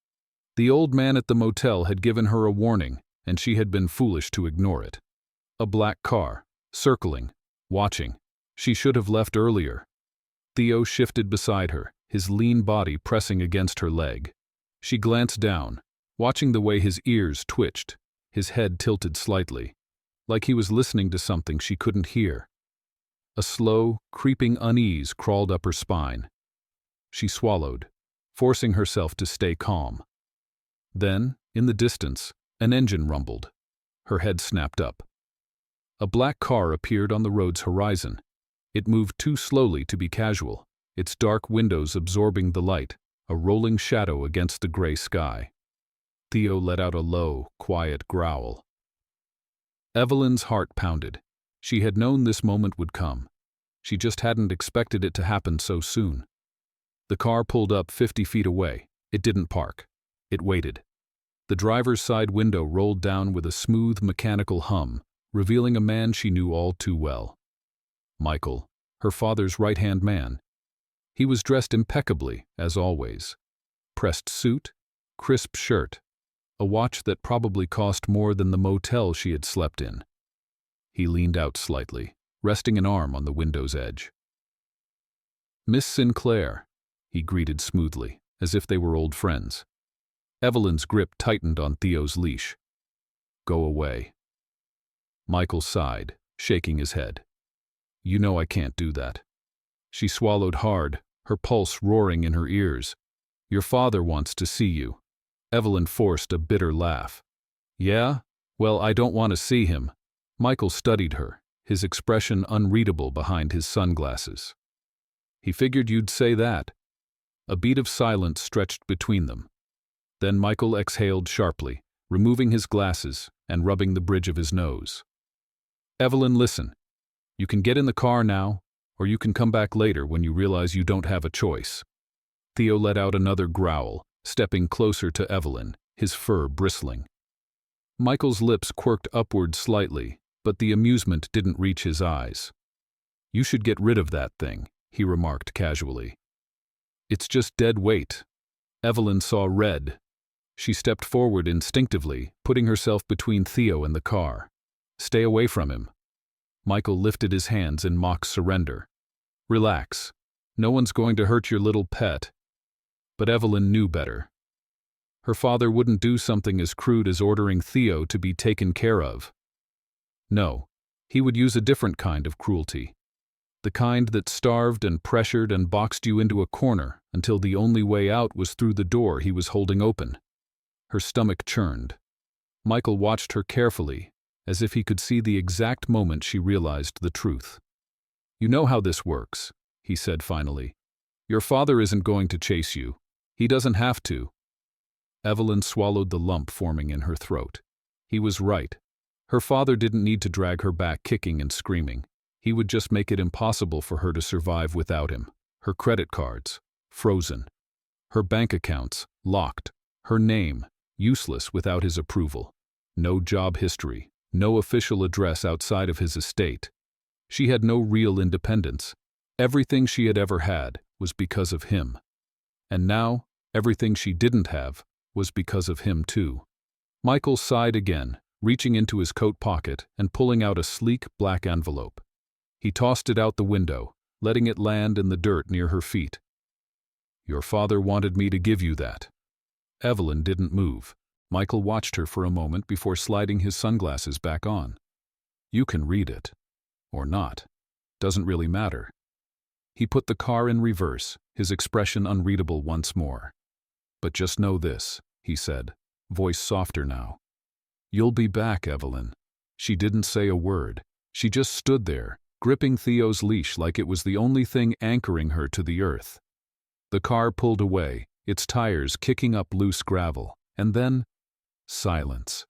The old man at the motel had given her a warning, and she had been foolish to ignore it. A black car, circling, watching. She should have left earlier. Theo shifted beside her, his lean body pressing against her leg. She glanced down, watching the way his ears twitched, his head tilted slightly, like he was listening to something she couldn't hear. A slow, creeping unease crawled up her spine. She swallowed, forcing herself to stay calm. Then, in the distance, an engine rumbled. Her head snapped up. A black car appeared on the road's horizon. It moved too slowly to be casual, its dark windows absorbing the light, a rolling shadow against the gray sky. Theo let out a low, quiet growl. Evelyn's heart pounded. She had known this moment would come. She just hadn't expected it to happen so soon. The car pulled up 50 feet away. It didn't park. It waited. The driver's side window rolled down with a smooth, mechanical hum, revealing a man she knew all too well. Michael, her father's right-hand man. He was dressed impeccably, as always. Pressed suit, crisp shirt, a watch that probably cost more than the motel she had slept in. He leaned out slightly, resting an arm on the window's edge. "Miss Sinclair," he greeted smoothly, as if they were old friends. Evelyn's grip tightened on Theo's leash. "Go away." Michael sighed, shaking his head. "You know I can't do that." She swallowed hard, her pulse roaring in her ears. "Your father wants to see you." Evelyn forced a bitter laugh. "Yeah? Well, I don't want to see him." Michael studied her, his expression unreadable behind his sunglasses. "He figured you'd say that." A beat of silence stretched between them. Then Michael exhaled sharply, removing his glasses and rubbing the bridge of his nose. "Evelyn, listen. You can get in the car now, or you can come back later when you realize you don't have a choice." Theo let out another growl, stepping closer to Evelyn, his fur bristling. Michael's lips quirked upward slightly, but the amusement didn't reach his eyes. "You should get rid of that thing," he remarked casually. "It's just dead weight." Evelyn saw red. She stepped forward instinctively, putting herself between Theo and the car. "Stay away from him." Michael lifted his hands in mock surrender. "Relax. No one's going to hurt your little pet." But Evelyn knew better. Her father wouldn't do something as crude as ordering Theo to be taken care of. No, he would use a different kind of cruelty. The kind that starved and pressured and boxed you into a corner until the only way out was through the door he was holding open. Her stomach churned. Michael watched her carefully, as if he could see the exact moment she realized the truth. "You know how this works," he said finally. "Your father isn't going to chase you. He doesn't have to." Evelyn swallowed the lump forming in her throat. He was right. Her father didn't need to drag her back kicking and screaming. He would just make it impossible for her to survive without him. Her credit cards, frozen. Her bank accounts, locked. Her name, useless without his approval. No job history, no official address outside of his estate. She had no real independence. Everything she had ever had was because of him. And now, everything she didn't have was because of him too. Michael sighed again, reaching into his coat pocket and pulling out a sleek black envelope. He tossed it out the window, letting it land in the dirt near her feet. "Your father wanted me to give you that." Evelyn didn't move. Michael watched her for a moment before sliding his sunglasses back on. "You can read it. Or not. Doesn't really matter." He put the car in reverse, his expression unreadable once more. "But just know this," he said, voice softer now. "You'll be back, Evelyn." She didn't say a word. She just stood there, gripping Theo's leash like it was the only thing anchoring her to the earth. The car pulled away, its tires kicking up loose gravel, and then silence.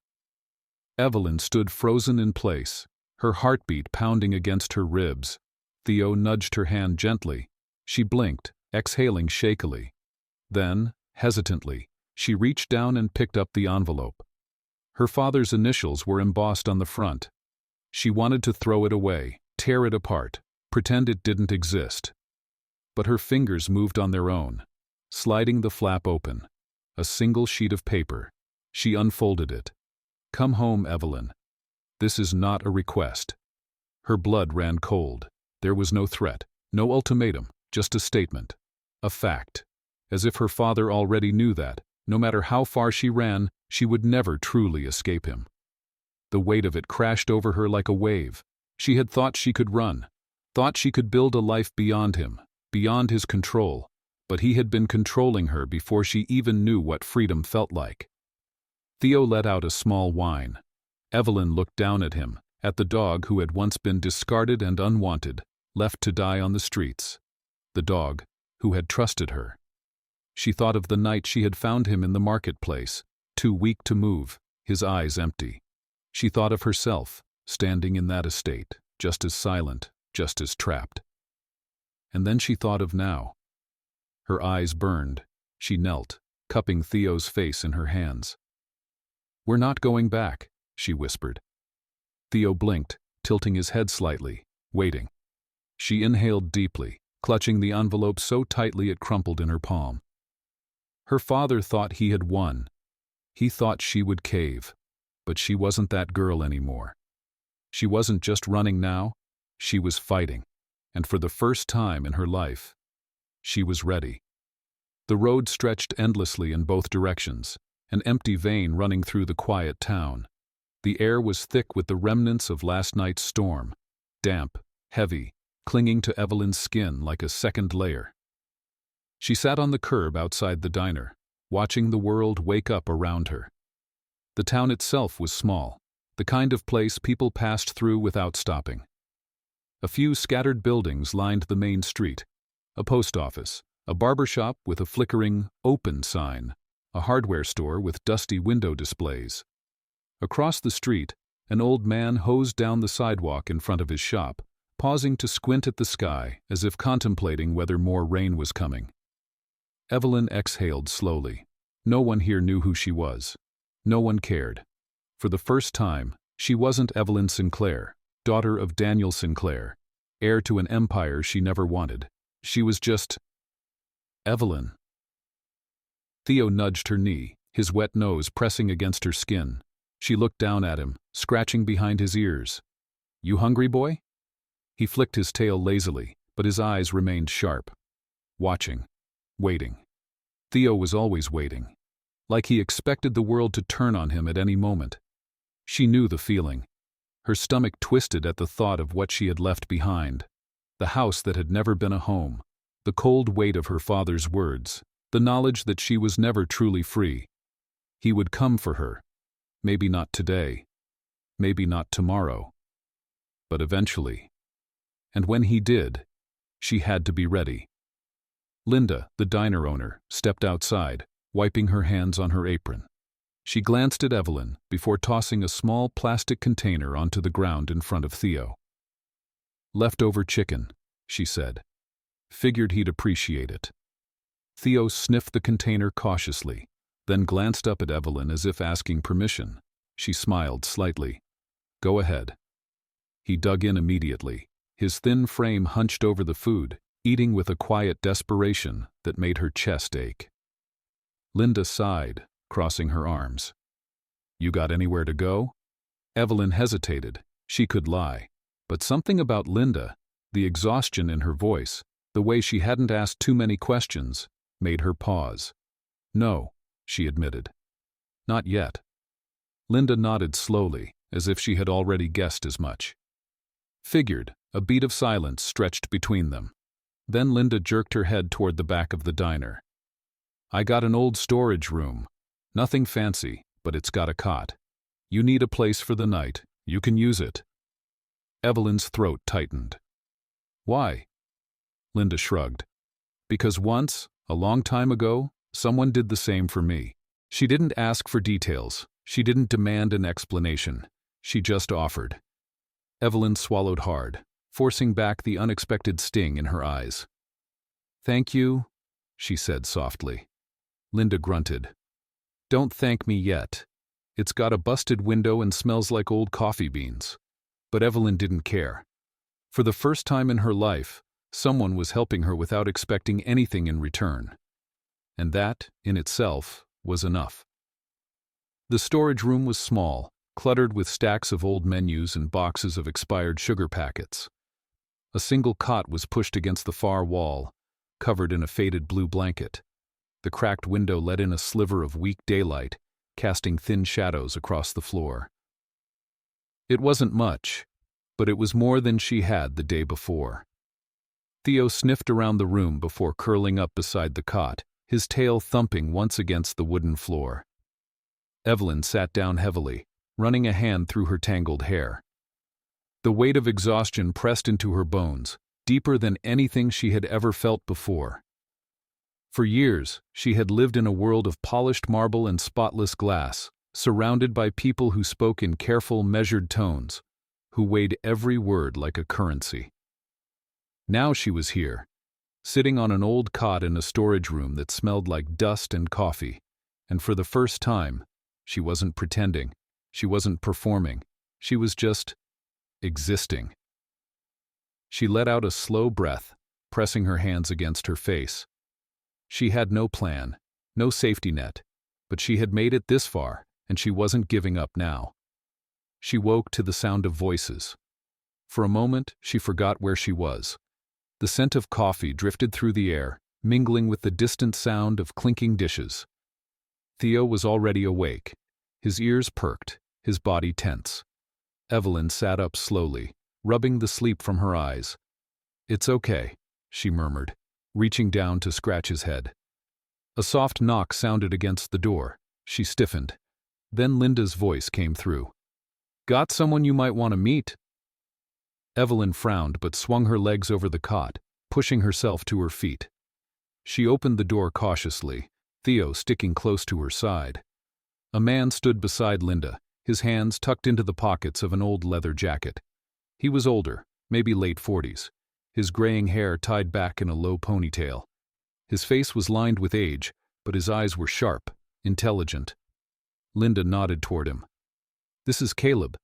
Evelyn stood frozen in place, her heartbeat pounding against her ribs. Theo nudged her hand gently. She blinked, exhaling shakily. Then, hesitantly, she reached down and picked up the envelope. Her father's initials were embossed on the front. She wanted to throw it away, tear it apart, pretend it didn't exist. but her fingers moved on their own, sliding the flap open. A single sheet of paper. She unfolded it. "Come home, Evelyn. This is not a request." Her blood ran cold. There was no threat, no ultimatum, just a statement. A fact. As if her father already knew that, no matter how far she ran, she would never truly escape him. The weight of it crashed over her like a wave. She had thought she could run, thought she could build a life beyond him, beyond his control, but he had been controlling her before she even knew what freedom felt like. Theo let out a small whine. Evelyn looked down at him, at the dog who had once been discarded and unwanted, left to die on the streets. The dog who had trusted her. She thought of the night she had found him in the marketplace, too weak to move, his eyes empty. She thought of herself, standing in that estate, just as silent, just as trapped. And then she thought of now. Her eyes burned. She knelt, cupping Theo's face in her hands. "We're not going back," she whispered. Theo blinked, tilting his head slightly, waiting. She inhaled deeply, clutching the envelope so tightly it crumpled in her palm. Her father thought he had won. He thought she would cave. But she wasn't that girl anymore. She wasn't just running now, she was fighting. And for the first time in her life, she was ready. The road stretched endlessly in both directions, an empty vein running through the quiet town. The air was thick with the remnants of last night's storm, damp, heavy, clinging to Evelyn's skin like a second layer. She sat on the curb outside the diner, watching the world wake up around her. The town itself was small, the kind of place people passed through without stopping. A few scattered buildings lined the main street, a post office, a barber shop with a flickering "open" sign, a hardware store with dusty window displays. Across the street, an old man hosed down the sidewalk in front of his shop, pausing to squint at the sky as if contemplating whether more rain was coming. Evelyn exhaled slowly. No one here knew who she was. No one cared. For the first time, she wasn't Evelyn Sinclair, daughter of Daniel Sinclair, heir to an empire she never wanted. She was just Evelyn. Theo nudged her knee, his wet nose pressing against her skin. She looked down at him, scratching behind his ears. "You hungry, boy?" He flicked his tail lazily, but his eyes remained sharp. Watching. Waiting. Theo was always waiting. Like he expected the world to turn on him at any moment. She knew the feeling. Her stomach twisted at the thought of what she had left behind. The house that had never been a home. The cold weight of her father's words. The knowledge that she was never truly free. He would come for her. Maybe not today. Maybe not tomorrow. But eventually. And when he did, she had to be ready. Linda, the diner owner, stepped outside, wiping her hands on her apron. She glanced at Evelyn before tossing a small plastic container onto the ground in front of Theo. "Leftover chicken," she said. Figured he'd appreciate it. Theo sniffed the container cautiously, then glanced up at Evelyn as if asking permission. She smiled slightly. "Go ahead." He dug in immediately, his thin frame hunched over the food, eating with a quiet desperation that made her chest ache. Linda sighed, crossing her arms. "You got anywhere to go?" Evelyn hesitated. She could lie. But something about Linda, the exhaustion in her voice, the way she hadn't asked too many questions, made her pause. "No," she admitted. "Not yet." Linda nodded slowly, as if she had already guessed as much. Figured, a beat of silence stretched between them. Then Linda jerked her head toward the back of the diner. "I got an old storage room. Nothing fancy, but it's got a cot. You need a place for the night. You can use it." Evelyn's throat tightened. "Why?" Linda shrugged. "Because once, a long time ago, someone did the same for me. She didn't ask for details. She didn't demand an explanation. She just offered." Evelyn swallowed hard, forcing back the unexpected sting in her eyes. "Thank you," she said softly. Linda grunted. "Don't thank me yet. It's got a busted window and smells like old coffee beans." But Evelyn didn't care. For the first time in her life, Someone was helping her without expecting anything in return. And that, in itself, was enough. The storage room was small, cluttered with stacks of old menus and boxes of expired sugar packets. A single cot was pushed against the far wall, covered in a faded blue blanket. The cracked window let in a sliver of weak daylight, casting thin shadows across the floor. It wasn't much, but it was more than she had the day before. Theo sniffed around the room before curling up beside the cot, his tail thumping once against the wooden floor. Evelyn sat down heavily, running a hand through her tangled hair. The weight of exhaustion pressed into her bones, deeper than anything she had ever felt before. For years, she had lived in a world of polished marble and spotless glass, surrounded by people who spoke in careful, measured tones, who weighed every word like a currency. Now she was here, sitting on an old cot in a storage room that smelled like dust and coffee, and for the first time, she wasn't pretending, she wasn't performing, she was just existing. She let out a slow breath, pressing her hands against her face. She had no plan, no safety net, but she had made it this far, and she wasn't giving up now. She woke to the sound of voices. For a moment, she forgot where she was. The scent of coffee drifted through the air, mingling with the distant sound of clinking dishes. Theo was already awake, his ears perked, his body tense. Evelyn sat up slowly, rubbing the sleep from her eyes. "It's okay," she murmured, reaching down to scratch his head. A soft knock sounded against the door. She stiffened. Then Linda's voice came through. "Got someone you might want to meet?" Evelyn frowned but swung her legs over the cot, pushing herself to her feet. She opened the door cautiously, Theo sticking close to her side. A man stood beside Linda, his hands tucked into the pockets of an old leather jacket. He was older, maybe late 40s, his graying hair tied back in a low ponytail. His face was lined with age, but his eyes were sharp, intelligent. Linda nodded toward him. "This is Caleb."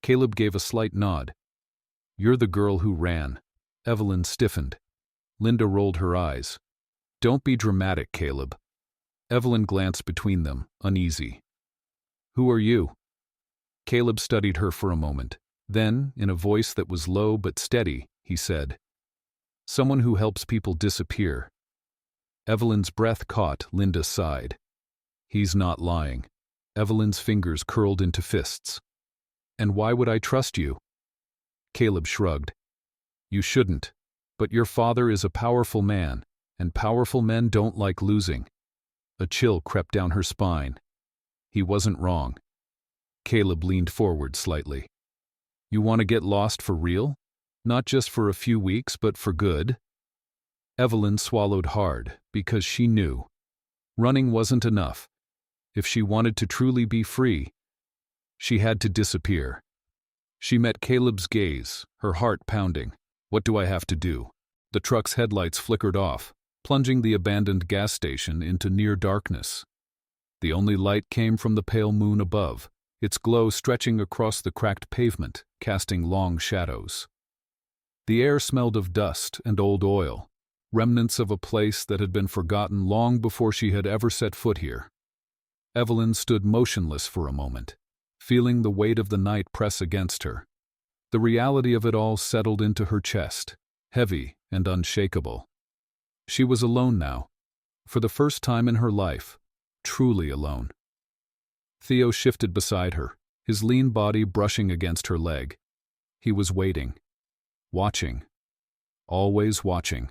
Caleb gave a slight nod. "You're the girl who ran." Evelyn stiffened. Linda rolled her eyes. "Don't be dramatic, Caleb." Evelyn glanced between them, uneasy. "Who are you?" Caleb studied her for a moment. Then, in a voice that was low but steady, he said, "Someone who helps people disappear." Evelyn's breath caught, Linda sighed. "He's not lying." Evelyn's fingers curled into fists. "And why would I trust you?" Caleb shrugged. "You shouldn't, but your father is a powerful man, and powerful men don't like losing." A chill crept down her spine. He wasn't wrong. Caleb leaned forward slightly. "You want to get lost for real? Not just for a few weeks, but for good?" Evelyn swallowed hard, because she knew. Running wasn't enough. If she wanted to truly be free, she had to disappear. She met Caleb's gaze, her heart pounding. "What do I have to do?" The truck's headlights flickered off, plunging the abandoned gas station into near darkness. The only light came from the pale moon above, its glow stretching across the cracked pavement, casting long shadows. The air smelled of dust and old oil, remnants of a place that had been forgotten long before she had ever set foot here. Evelyn stood motionless for a moment, feeling the weight of the night press against her. The reality of it all settled into her chest, heavy and unshakable. She was alone now, for the first time in her life, truly alone. Theo shifted beside her, his lean body brushing against her leg. He was waiting, watching, always watching.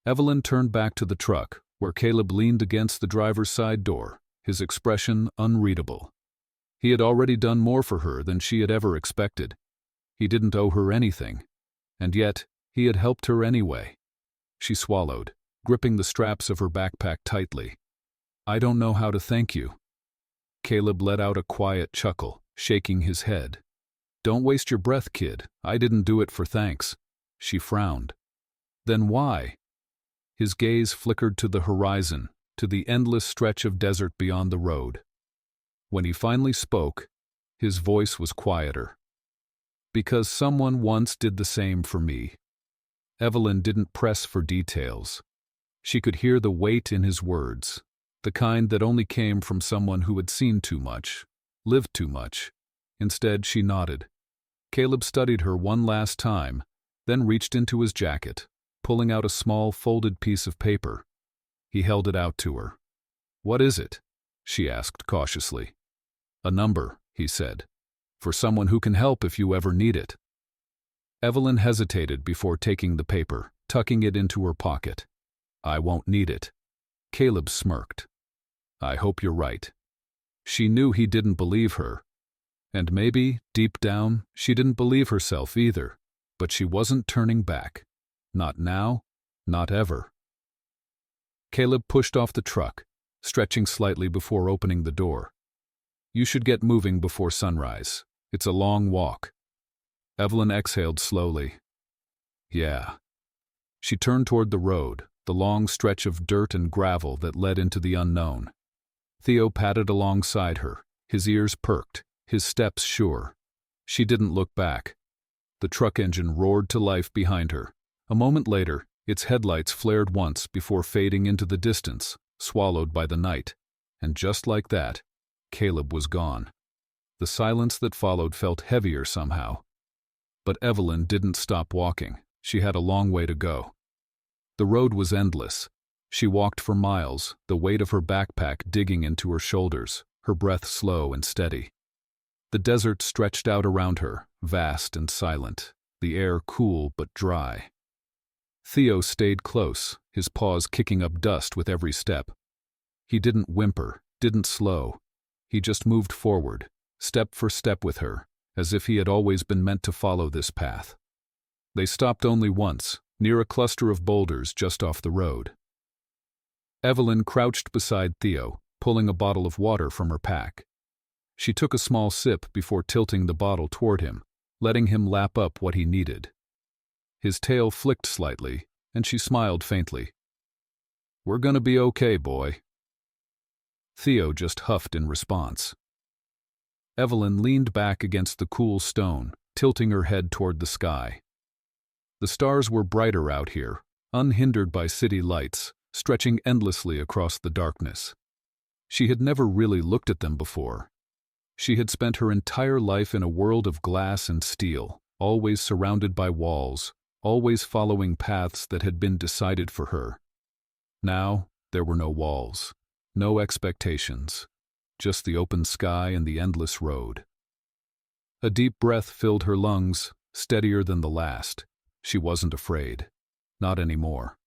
Evelyn turned back to the truck, where Caleb leaned against the driver's side door, his expression unreadable. He had already done more for her than she had ever expected. He didn't owe her anything, and yet he had helped her anyway. She swallowed, gripping the straps of her backpack tightly. "I don't know how to thank you." Caleb let out a quiet chuckle, shaking his head. "Don't waste your breath, kid. I didn't do it for thanks." She frowned. "Then why?" His gaze flickered to the horizon, to the endless stretch of desert beyond the road. When he finally spoke, his voice was quieter. "Because someone once did the same for me." Evelyn didn't press for details. She could hear the weight in his words, the kind that only came from someone who had seen too much, lived too much. Instead, she nodded. Caleb studied her one last time, then reached into his jacket, pulling out a small folded piece of paper. He held it out to her. "What is it?" she asked cautiously. "A number," he said, "for someone who can help if you ever need it." Evelyn hesitated before taking the paper, tucking it into her pocket. "I won't need it." Caleb smirked. "I hope you're right." She knew he didn't believe her. And maybe, deep down, she didn't believe herself either. But she wasn't turning back. Not now, not ever. Caleb pushed off the truck, stretching slightly before opening the door. "You should get moving before sunrise. It's a long walk." Evelyn exhaled slowly. "Yeah." She turned toward the road, the long stretch of dirt and gravel that led into the unknown. Theo padded alongside her, his ears perked, his steps sure. She didn't look back. The truck engine roared to life behind her. A moment later, its headlights flared once before fading into the distance, swallowed by the night. And just like that, Caleb was gone. The silence that followed felt heavier somehow. But Evelyn didn't stop walking. She had a long way to go. The road was endless. She walked for miles, the weight of her backpack digging into her shoulders, her breath slow and steady. The desert stretched out around her, vast and silent, the air cool but dry. Theo stayed close, his paws kicking up dust with every step. He didn't whimper, didn't slow. He just moved forward, step for step with her, as if he had always been meant to follow this path. They stopped only once, near a cluster of boulders just off the road. Evelyn crouched beside Theo, pulling a bottle of water from her pack. She took a small sip before tilting the bottle toward him, letting him lap up what he needed. His tail flicked slightly, and she smiled faintly. "We're gonna be okay, boy." Theo just huffed in response. Evelyn leaned back against the cool stone, tilting her head toward the sky. The stars were brighter out here, unhindered by city lights, stretching endlessly across the darkness. She had never really looked at them before. She had spent her entire life in a world of glass and steel, always surrounded by walls, always following paths that had been decided for her. Now, there were no walls, no expectations, just the open sky and the endless road. A deep breath filled her lungs, steadier than the last. She wasn't afraid. Not anymore.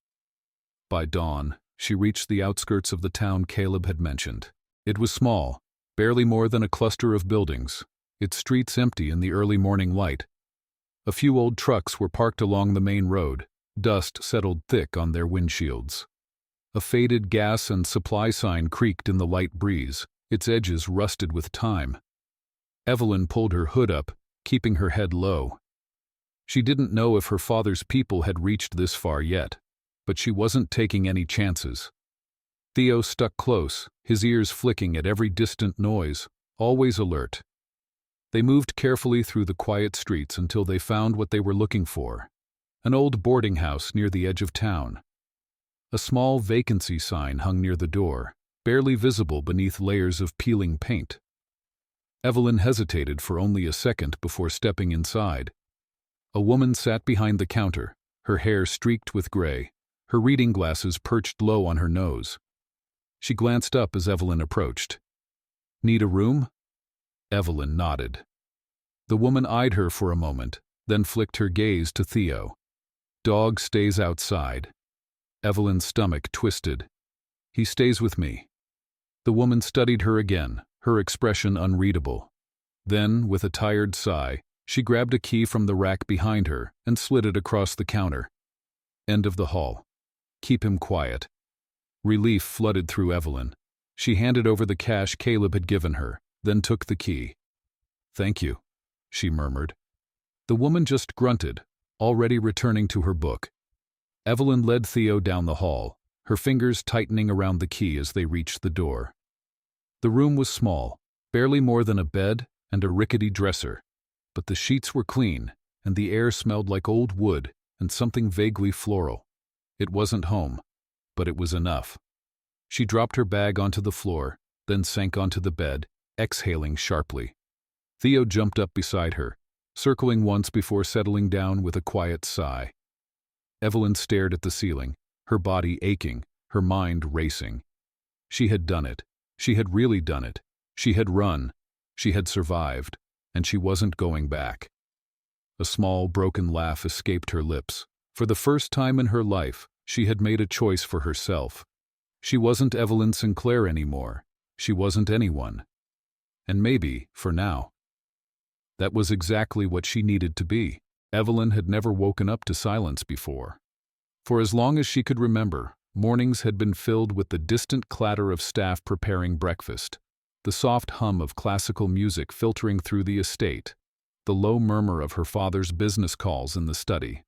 By dawn, she reached the outskirts of the town Caleb had mentioned. It was small, barely more than a cluster of buildings, its streets empty in the early morning light. A few old trucks were parked along the main road, dust settled thick on their windshields. A faded gas and supply sign creaked in the light breeze, its edges rusted with time. Evelyn pulled her hood up, keeping her head low. She didn't know if her father's people had reached this far yet, but she wasn't taking any chances. Theo stuck close, his ears flicking at every distant noise, always alert. They moved carefully through the quiet streets until they found what they were looking for, an old boarding house near the edge of town. A small vacancy sign hung near the door, barely visible beneath layers of peeling paint. Evelyn hesitated for only a second before stepping inside. A woman sat behind the counter, her hair streaked with gray, her reading glasses perched low on her nose. She glanced up as Evelyn approached. "Need a room?" Evelyn nodded. The woman eyed her for a moment, then flicked her gaze to Theo. "Dog stays outside." Evelyn's stomach twisted. "He stays with me." The woman studied her again, her expression unreadable. Then, with a tired sigh, she grabbed a key from the rack behind her and slid it across the counter. End of the hall. Keep him quiet. Relief flooded through Evelyn. She handed over the cash Caleb had given her, then took the key. "Thank you," she murmured. The woman just grunted, already returning to her book. Evelyn led Theo down the hall, her fingers tightening around the key as they reached the door. The room was small, barely more than a bed and a rickety dresser, but the sheets were clean, and the air smelled like old wood, and something vaguely floral. It wasn't home, but it was enough. She dropped her bag onto the floor, then sank onto the bed, exhaling sharply. Theo jumped up beside her, circling once before settling down with a quiet sigh. Evelyn stared at the ceiling, her body aching, her mind racing. She had done it. She had really done it. She had run. She had survived, and she wasn't going back. A small, broken laugh escaped her lips. For the first time in her life, she had made a choice for herself. She wasn't Evelyn Sinclair anymore. She wasn't anyone. And maybe, for now, that was exactly what she needed to be. Evelyn had never woken up to silence before. For as long as she could remember, mornings had been filled with the distant clatter of staff preparing breakfast, the soft hum of classical music filtering through the estate, the low murmur of her father's business calls in the study.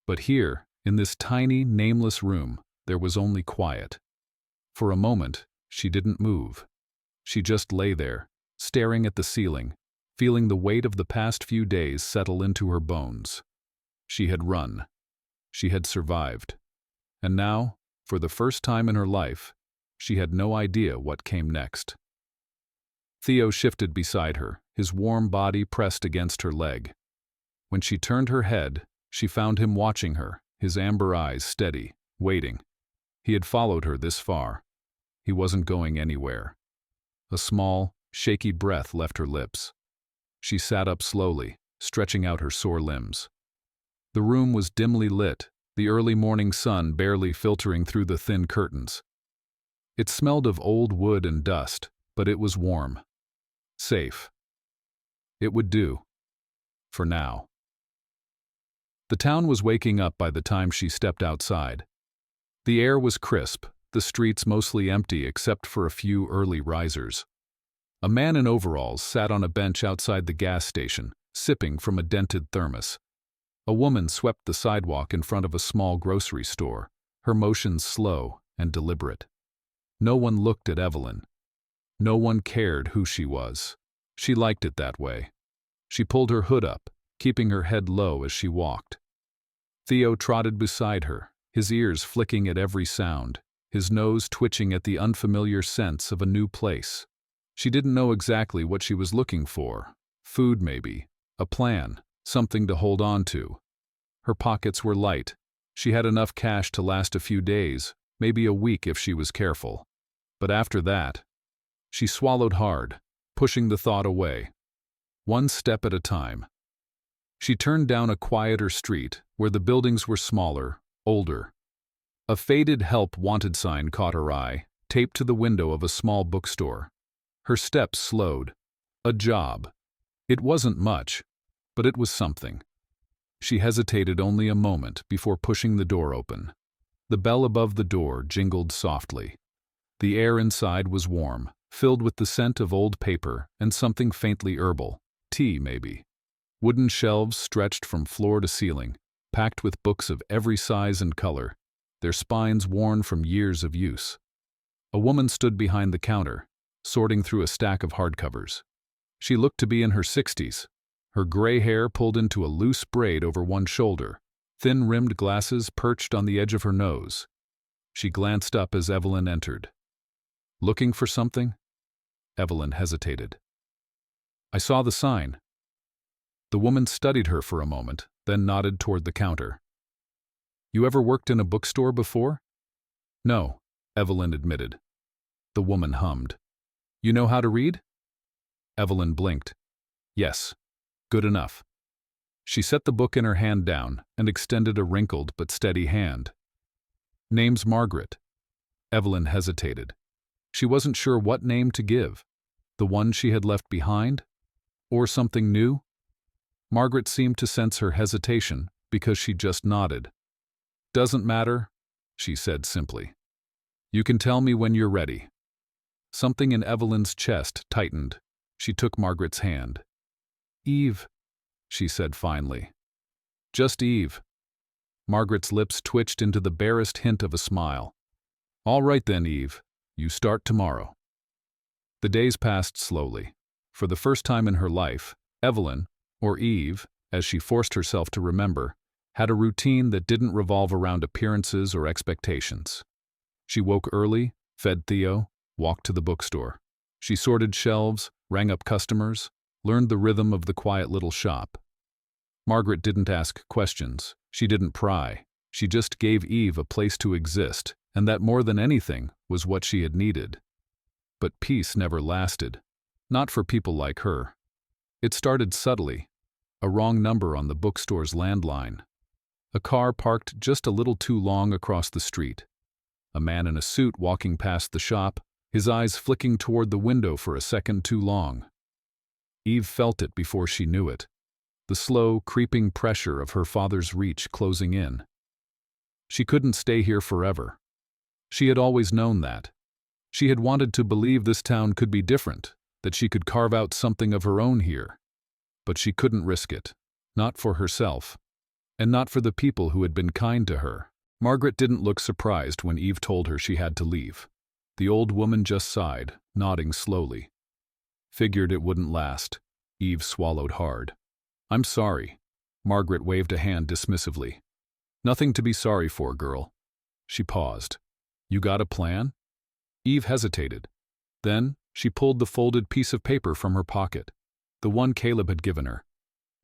But here, in this tiny, nameless room, there was only quiet. For a moment, she didn't move. She just lay there, staring at the ceiling, feeling the weight of the past few days settle into her bones. She had run. She had survived. And now, for the first time in her life, she had no idea what came next. Theo shifted beside her, his warm body pressed against her leg. When she turned her head, she found him watching her, his amber eyes steady, waiting. He had followed her this far. He wasn't going anywhere. A small, shaky breath left her lips. She sat up slowly, stretching out her sore limbs. The room was dimly lit, the early morning sun barely filtering through the thin curtains. It smelled of old wood and dust, but it was warm. Safe. It would do. For now. The town was waking up by the time she stepped outside. The air was crisp, the streets mostly empty except for a few early risers. A man in overalls sat on a bench outside the gas station, sipping from a dented thermos. A woman swept the sidewalk in front of a small grocery store, her motions slow and deliberate. No one looked at Evelyn. No one cared who she was. She liked it that way. She pulled her hood up, keeping her head low as she walked. Theo trotted beside her, his ears flicking at every sound, his nose twitching at the unfamiliar sense of a new place. She didn't know exactly what she was looking for. Food maybe, a plan, something to hold on to. Her pockets were light. She had enough cash to last a few days, maybe a week if she was careful. But after that, she swallowed hard, pushing the thought away. One step at a time. She turned down a quieter street where the buildings were smaller, older. A faded help wanted sign caught her eye, taped to the window of a small bookstore. Her steps slowed. A job. It wasn't much, but it was something. She hesitated only a moment before pushing the door open. The bell above the door jingled softly. The air inside was warm, filled with the scent of old paper and something faintly herbal, tea maybe. Wooden shelves stretched from floor to ceiling, packed with books of every size and color, their spines worn from years of use. A woman stood behind the counter, sorting through a stack of hardcovers. She looked to be in her 60s, her gray hair pulled into a loose braid over one shoulder, thin-rimmed glasses perched on the edge of her nose. She glanced up as Evelyn entered. Looking for something? Evelyn hesitated. I saw the sign. The woman studied her for a moment, then nodded toward the counter. You ever worked in a bookstore before? No, Evelyn admitted. The woman hummed. You know how to read? Evelyn blinked. Yes. Good enough. She set the book in her hand down and extended a wrinkled but steady hand. Name's Margaret. Evelyn hesitated. She wasn't sure what name to give. The one she had left behind? Or something new? Margaret seemed to sense her hesitation because she just nodded. Doesn't matter, she said simply. You can tell me when you're ready. Something in Evelyn's chest tightened. She took Margaret's hand. Eve, she said finally. Just Eve. Margaret's lips twitched into the barest hint of a smile. All right then, Eve. You start tomorrow. The days passed slowly. For the first time in her life, Evelyn, or Eve, as she forced herself to remember, had a routine that didn't revolve around appearances or expectations. She woke early, fed Theo, walked to the bookstore. She sorted shelves, rang up customers, learned the rhythm of the quiet little shop. Margaret didn't ask questions. She didn't pry. She just gave Eve a place to exist, and that more than anything was what she had needed. But peace never lasted. Not for people like her. It started subtly. A wrong number on the bookstore's landline. A car parked just a little too long across the street. A man in a suit walking past the shop, his eyes flicking toward the window for a second too long. Eve felt it before she knew it. The slow, creeping pressure of her father's reach closing in. She couldn't stay here forever. She had always known that. She had wanted to believe this town could be different, that she could carve out something of her own here. But she couldn't risk it. Not for herself. And not for the people who had been kind to her. Margaret didn't look surprised when Eve told her she had to leave. The old woman just sighed, nodding slowly. Figured it wouldn't last. Eve swallowed hard. I'm sorry. Margaret waved a hand dismissively. Nothing to be sorry for, girl. She paused. You got a plan? Eve hesitated. Then, she pulled the folded piece of paper from her pocket. The one Caleb had given her.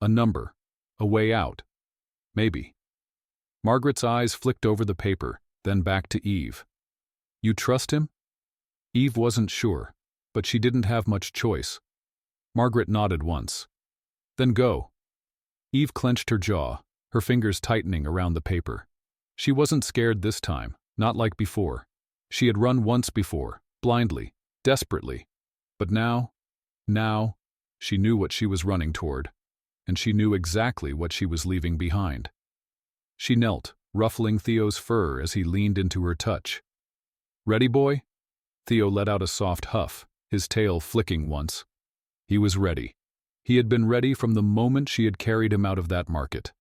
A number. A way out. Maybe. Margaret's eyes flicked over the paper, then back to Eve. You trust him? Eve wasn't sure, but she didn't have much choice. Margaret nodded once. Then go. Eve clenched her jaw, her fingers tightening around the paper. She wasn't scared this time, not like before. She had run once before, blindly, desperately. But now, she knew what she was running toward, and she knew exactly what she was leaving behind. She knelt, ruffling Theo's fur as he leaned into her touch. Ready, boy? Theo let out a soft huff, his tail flicking once. He was ready. He had been ready from the moment she had carried him out of that market.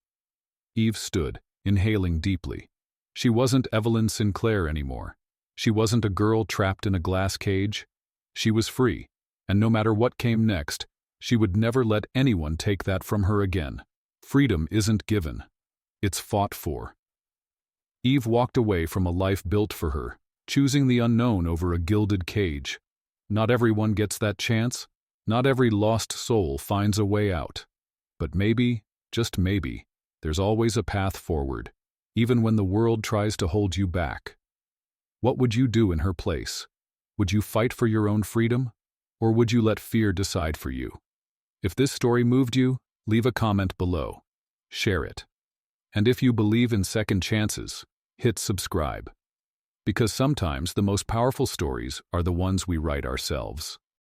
Eve stood, inhaling deeply. She wasn't Evelyn Sinclair anymore. She wasn't a girl trapped in a glass cage. She was free, and no matter what came next, she would never let anyone take that from her again. Freedom isn't given. It's fought for. Eve walked away from a life built for her, choosing the unknown over a gilded cage. Not everyone gets that chance. Not every lost soul finds a way out. But maybe, just maybe, there's always a path forward, even when the world tries to hold you back. What would you do in her place? Would you fight for your own freedom? Or would you let fear decide for you? If this story moved you, leave a comment below. Share it. And if you believe in second chances, hit subscribe. Because sometimes the most powerful stories are the ones we write ourselves.